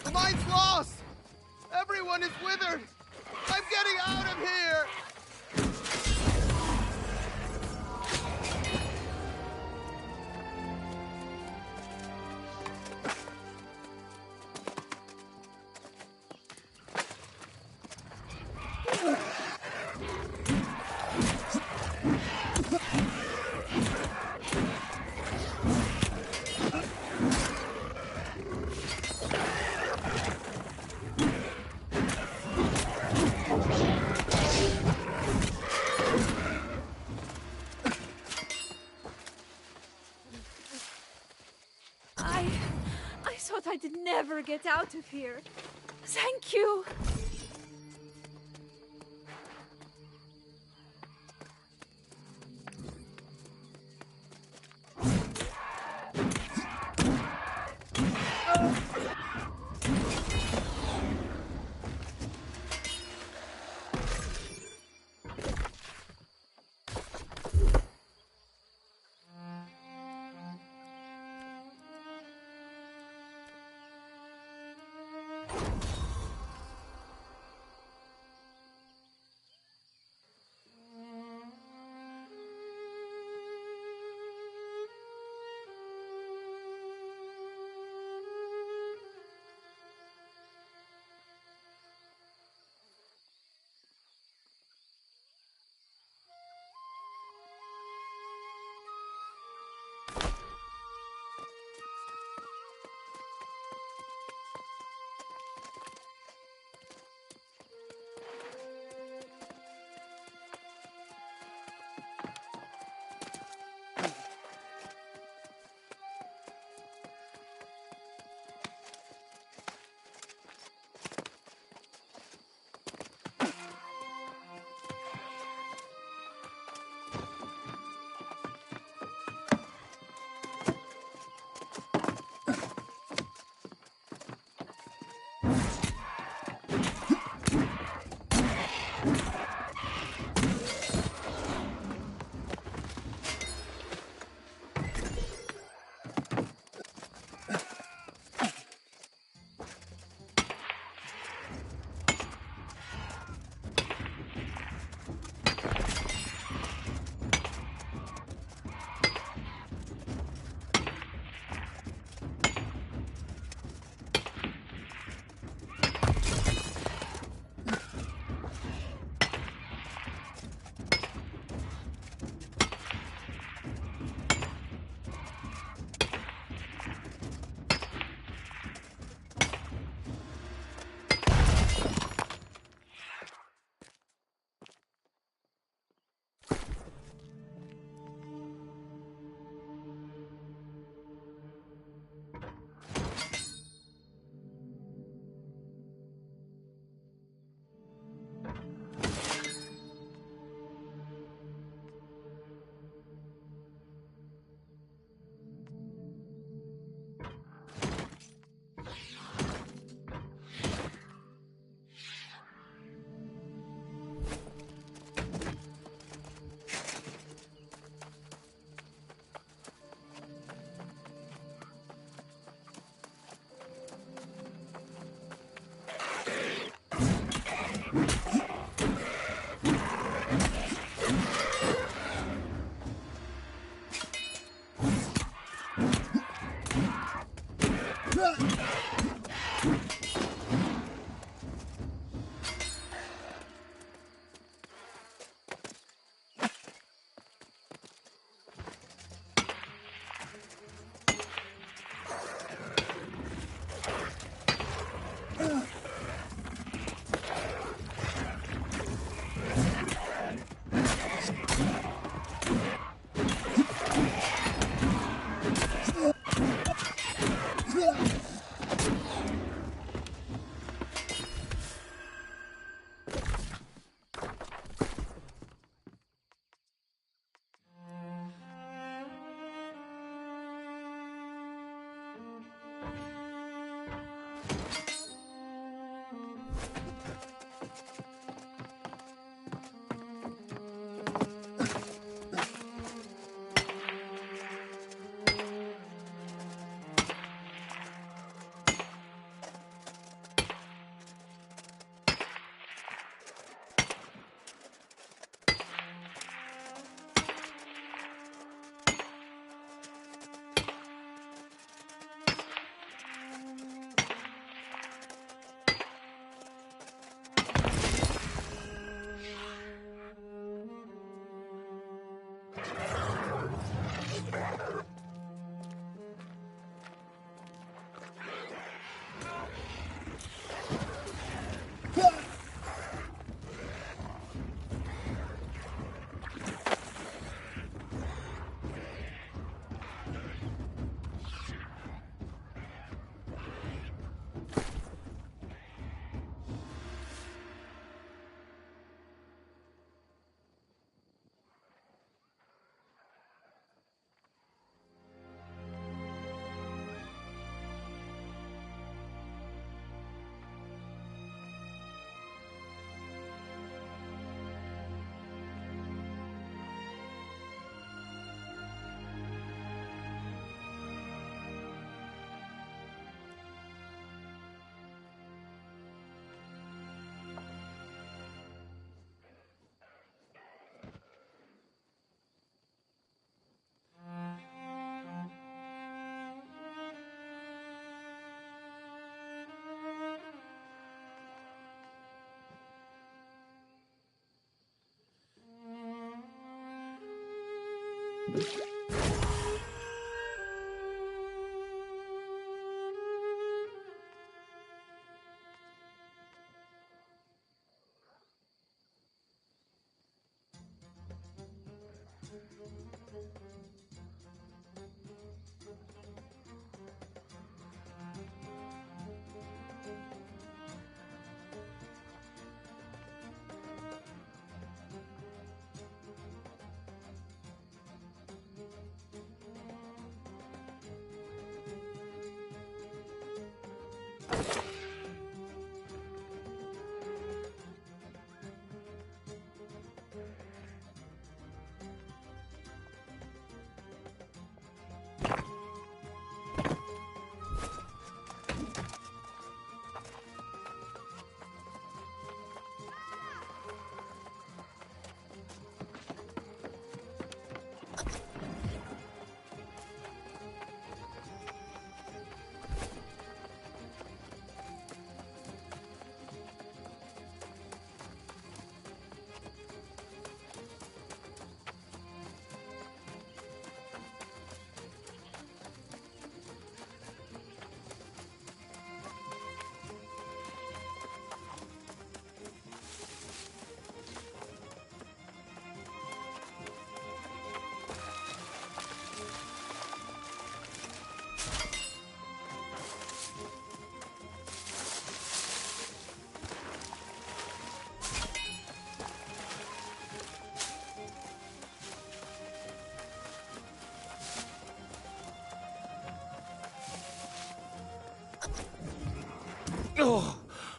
L: The mine's lost! Everyone is withered! I'm getting out of here!
G: I thought I'd never get out of here. Thank you.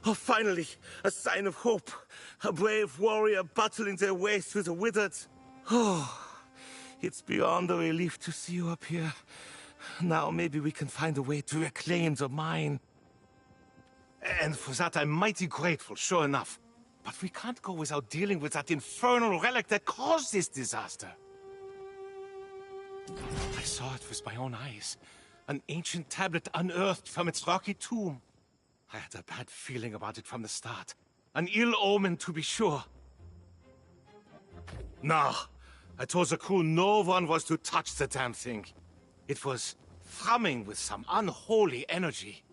N: Oh, finally, a sign of hope. A brave warrior battling their way through the withered. Oh, it's beyond a relief to see you up here. Now maybe we can find a way to reclaim the mine. And for that I'm mighty grateful, sure enough. But we can't go without dealing with that infernal relic that caused this disaster. I saw it with my own eyes. An ancient tablet unearthed from its rocky tomb. I had a bad feeling about it from the start. An ill omen, to be sure. No, I told the crew no one was to touch the damn thing. It was thrumming with some unholy energy.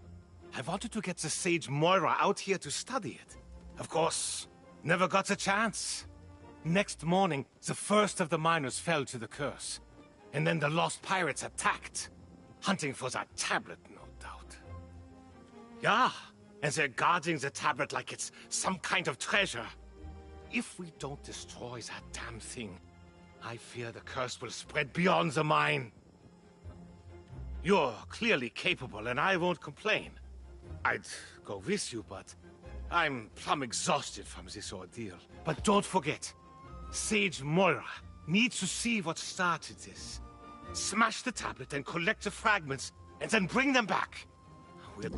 N: I wanted to get the sage Moira out here to study it. Of course, never got the chance. Next morning, the first of the miners fell to the curse. And then the lost pirates attacked, hunting for that tablet, no doubt. Yeah, and they're guarding the tablet like it's some kind of treasure. If we don't destroy that damn thing, I fear the curse will spread beyond the mine. You're clearly capable, and I won't complain. I'd go with you, but I'm plumb exhausted from this ordeal. But don't forget, Sage Moira needs to see what started this. Smash the tablet and collect the fragments, and then bring them back. We'll...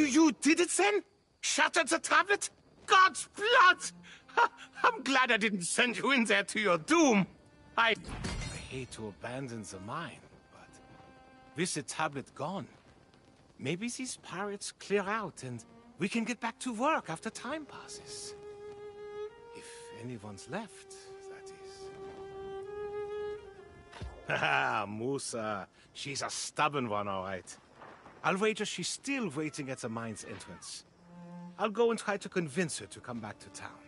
N: You did it then? Shattered the tablet? God's blood! I'm glad I didn't send you in there to your doom. I hate to abandon the mine, but with the tablet gone, maybe these pirates clear out and we can get back to work after time passes. If anyone's left, that is. Haha, Musa. She's a stubborn one, all right. I'll wager she's still waiting at the mine's entrance. I'll go and try to convince her to come back to town.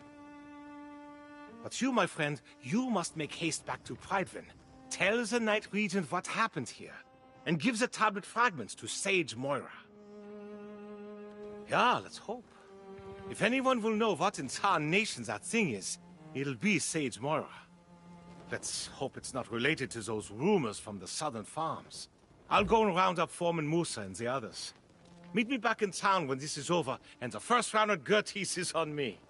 N: But you, my friend, you must make haste back to Prydwen. Tell the Night Regent what happened here, and give the tablet fragments to Sage Moira. Yeah, let's hope. If anyone will know what in tarnation that thing is, it'll be Sage Moira. Let's hope it's not related to those rumors from the southern farms. I'll go and round up Foreman Musa and the others. Meet me back in town when this is over, and the first round of Gertis is on me.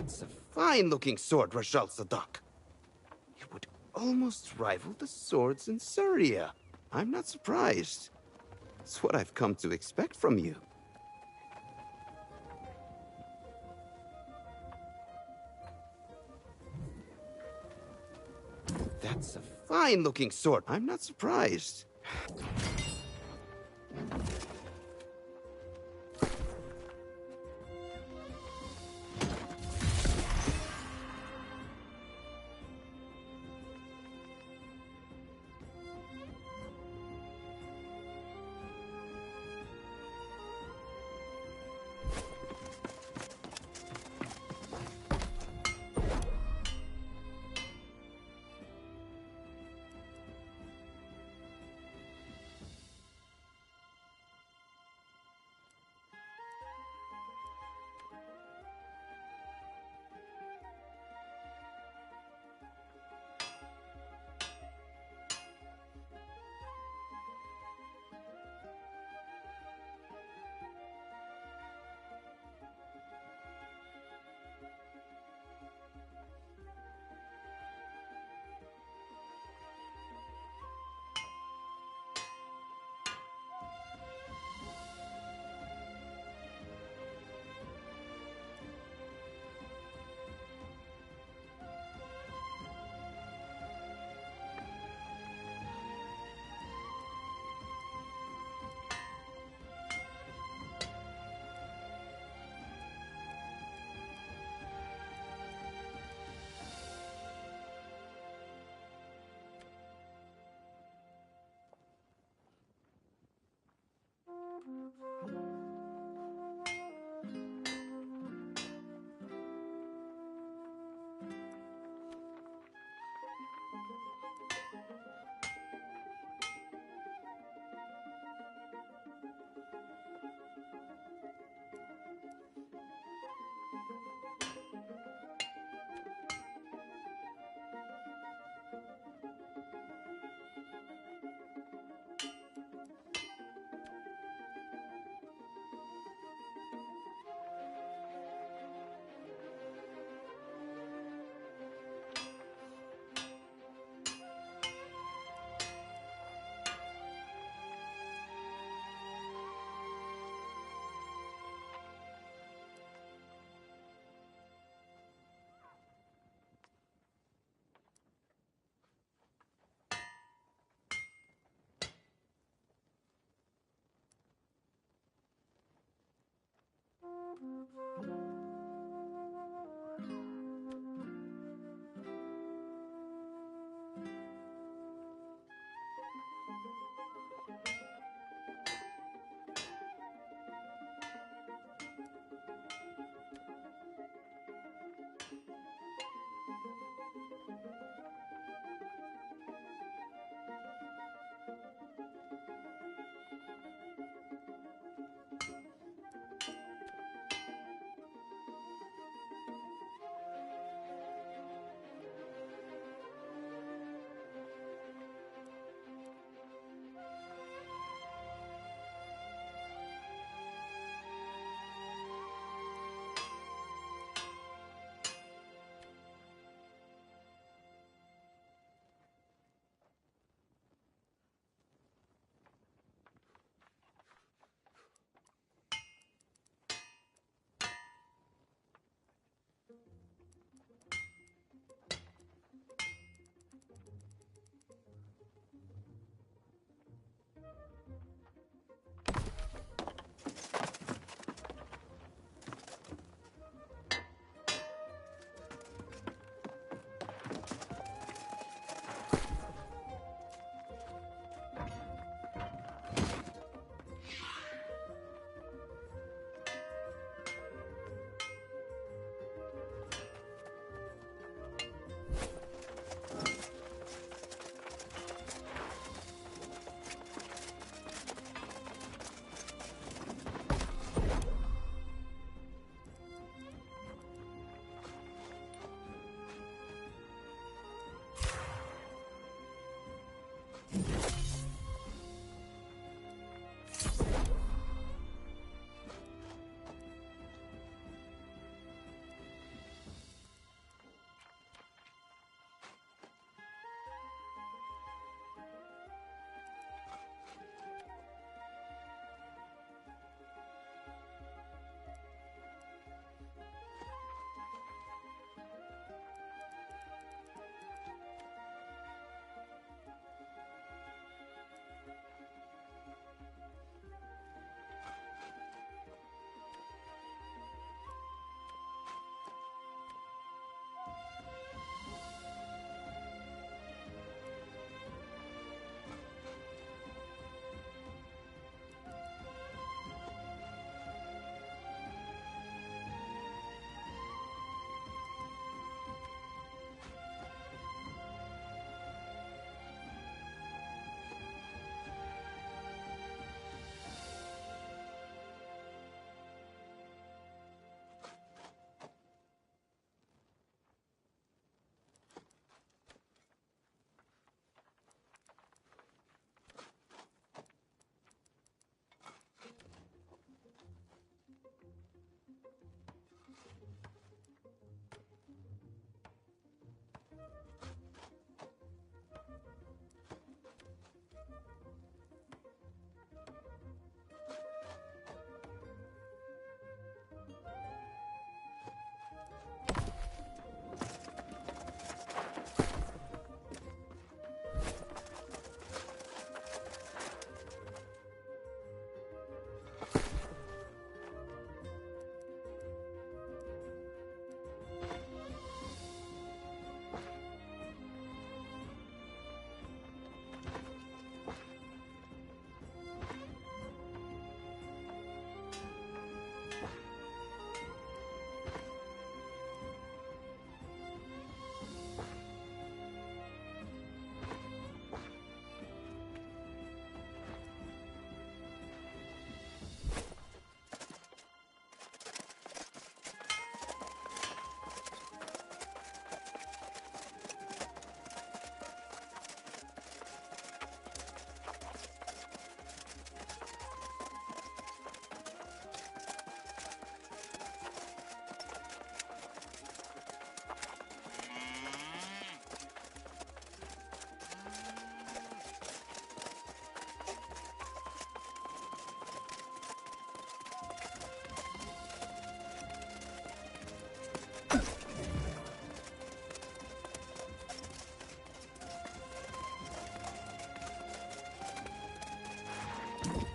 L: That's a fine-looking sword, Rajal Sadak. It would almost rival the swords in Syria. I'm not surprised. It's what I've come to expect from you. That's a fine-looking sword. I'm not surprised.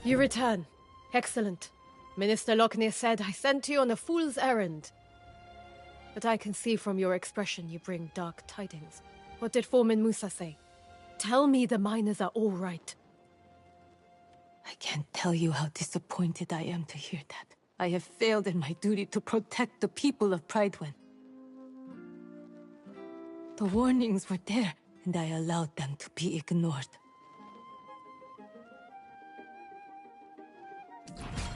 E: You return. Excellent. Minister Lockney said I sent you on a fool's errand. But I can see from your expression you bring dark tidings. What did Foreman Musa say? Tell me the miners are all right.
I: I can't tell you how disappointed I am to hear that. I have failed in my duty to protect the people of Pridewen. The warnings were there, and I allowed them to be ignored.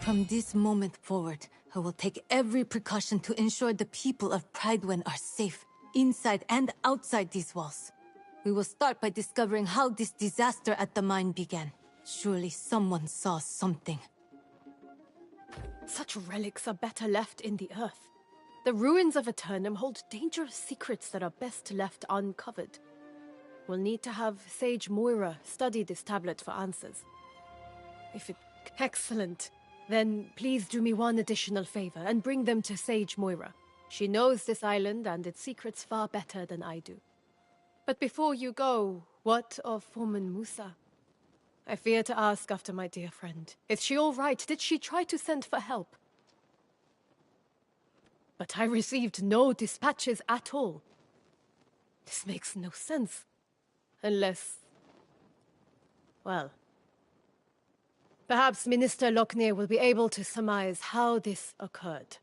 I: From this moment forward, I will take every precaution to ensure the people of Pridewen are safe, inside and outside these walls. We will start by discovering how this disaster at the mine began. Surely someone saw something.
E: Such relics are better left in the earth. The ruins of Aeternum hold dangerous secrets that are best left uncovered. We'll need to have Sage Moira study this tablet for answers. If it... Excellent. Then please do me one additional favor and bring them to Sage Moira. She knows this island and its secrets far better than I do. But before you go, what of Foreman Musa? I fear to ask after my dear friend. Is she all right? Did she try to send for help? But I received no dispatches at all. This makes no sense. Unless... well... perhaps Minister Lockney will be able to surmise how this occurred.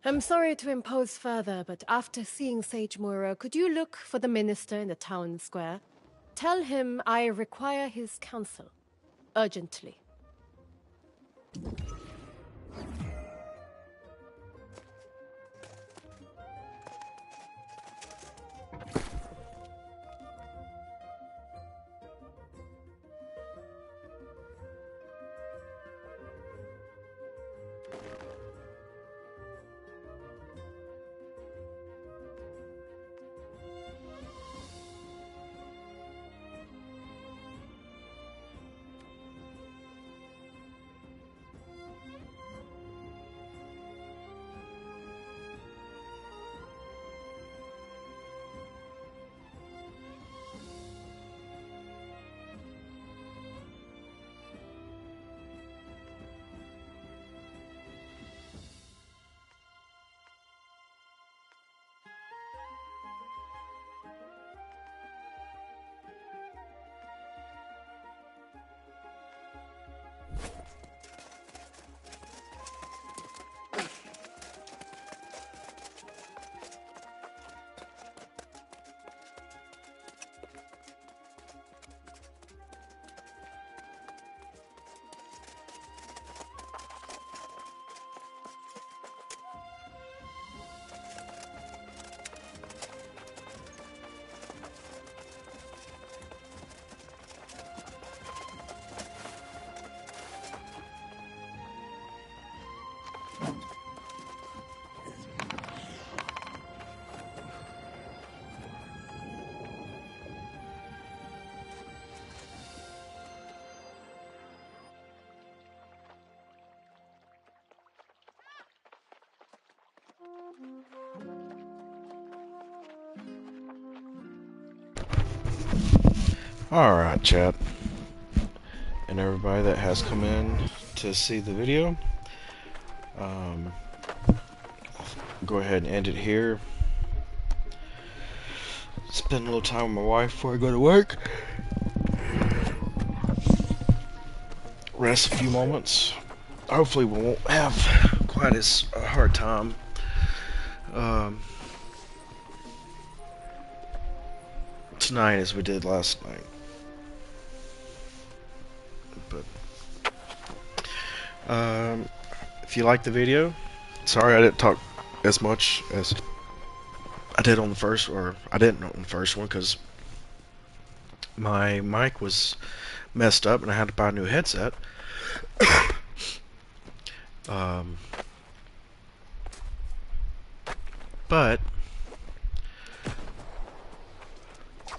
E: I'm sorry to impose further, but after seeing Sage Moira, could you look for the minister in the town square? Tell him I require his counsel. Urgently.
A: Alright, chat. And everybody that has come in to see the video. Go ahead and end it here. Spend a little time with my wife before I go to work. Rest a few moments. Hopefully we won't have quite as hard time tonight as we did last night. But if you like the video, sorry I didn't talk as much as I did on the first, or I didn't on the first one because my mic was messed up and I had to buy a new headset. But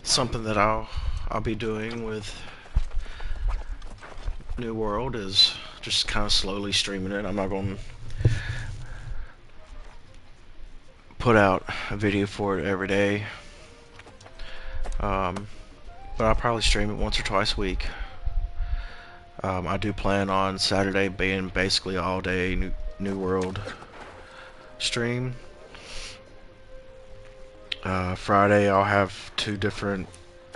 A: something that I'll be doing with New World is just kind of slowly streaming it. I'm not going to put out a video for it every day, but I'll probably stream it once or twice a week. I do plan on Saturday being basically all day New World stream. Friday I'll have 2 different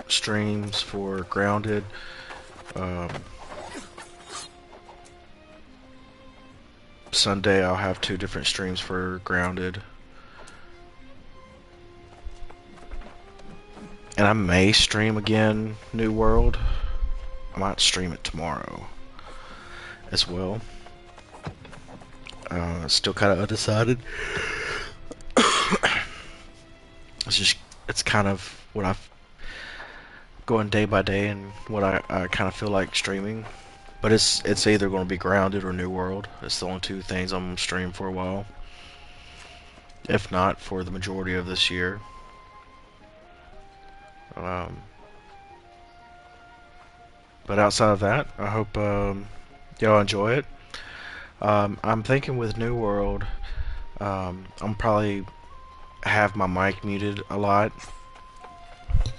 A: streams for Grounded. Sunday I'll have 2 different streams for Grounded. And I may stream again New World. I might stream it tomorrow as well. Still kind of undecided. It's kind of what I've going day by day and what I kind of feel like streaming. But it's either going to be Grounded or New World. It's the only 2 things I'm going to stream for a while. If not, for the majority of this year. But outside of that, I hope y'all enjoy it. I'm thinking with New World, I'm probably have my mic muted a lot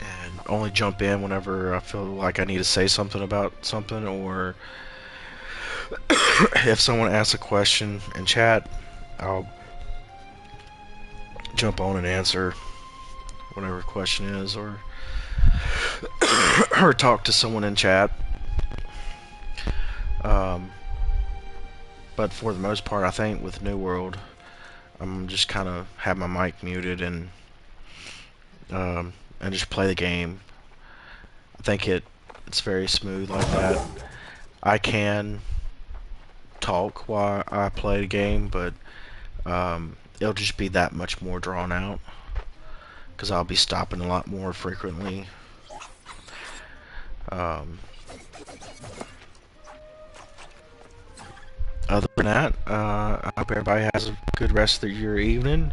A: and only jump in whenever I feel like I need to say something about something, or if someone asks a question in chat, I'll jump on and answer whatever the question is, or or talk to someone in chat. But for the most part, I think with New World, I'm just kind of have my mic muted and just play the game. I think it's very smooth like that. I can talk while I play the game, but it'll just be that much more drawn out because I'll be stopping a lot more frequently. Other than that, I hope everybody has a good rest of your evening.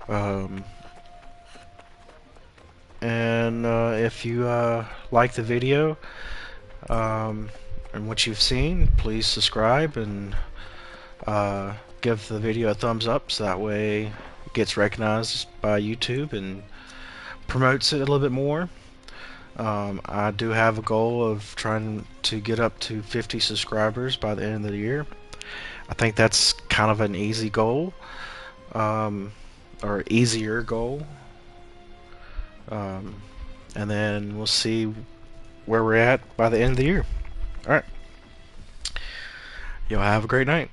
A: And if you like the video and what you've seen, please subscribe and give the video a thumbs up so that way it gets recognized by YouTube and promotes it a little bit more. I do have a goal of trying to get up to 50 subscribers by the end of the year. I think that's kind of an easy goal, or easier goal. And then we'll see where we're at by the end of the year. Alright. Y'all have a great night.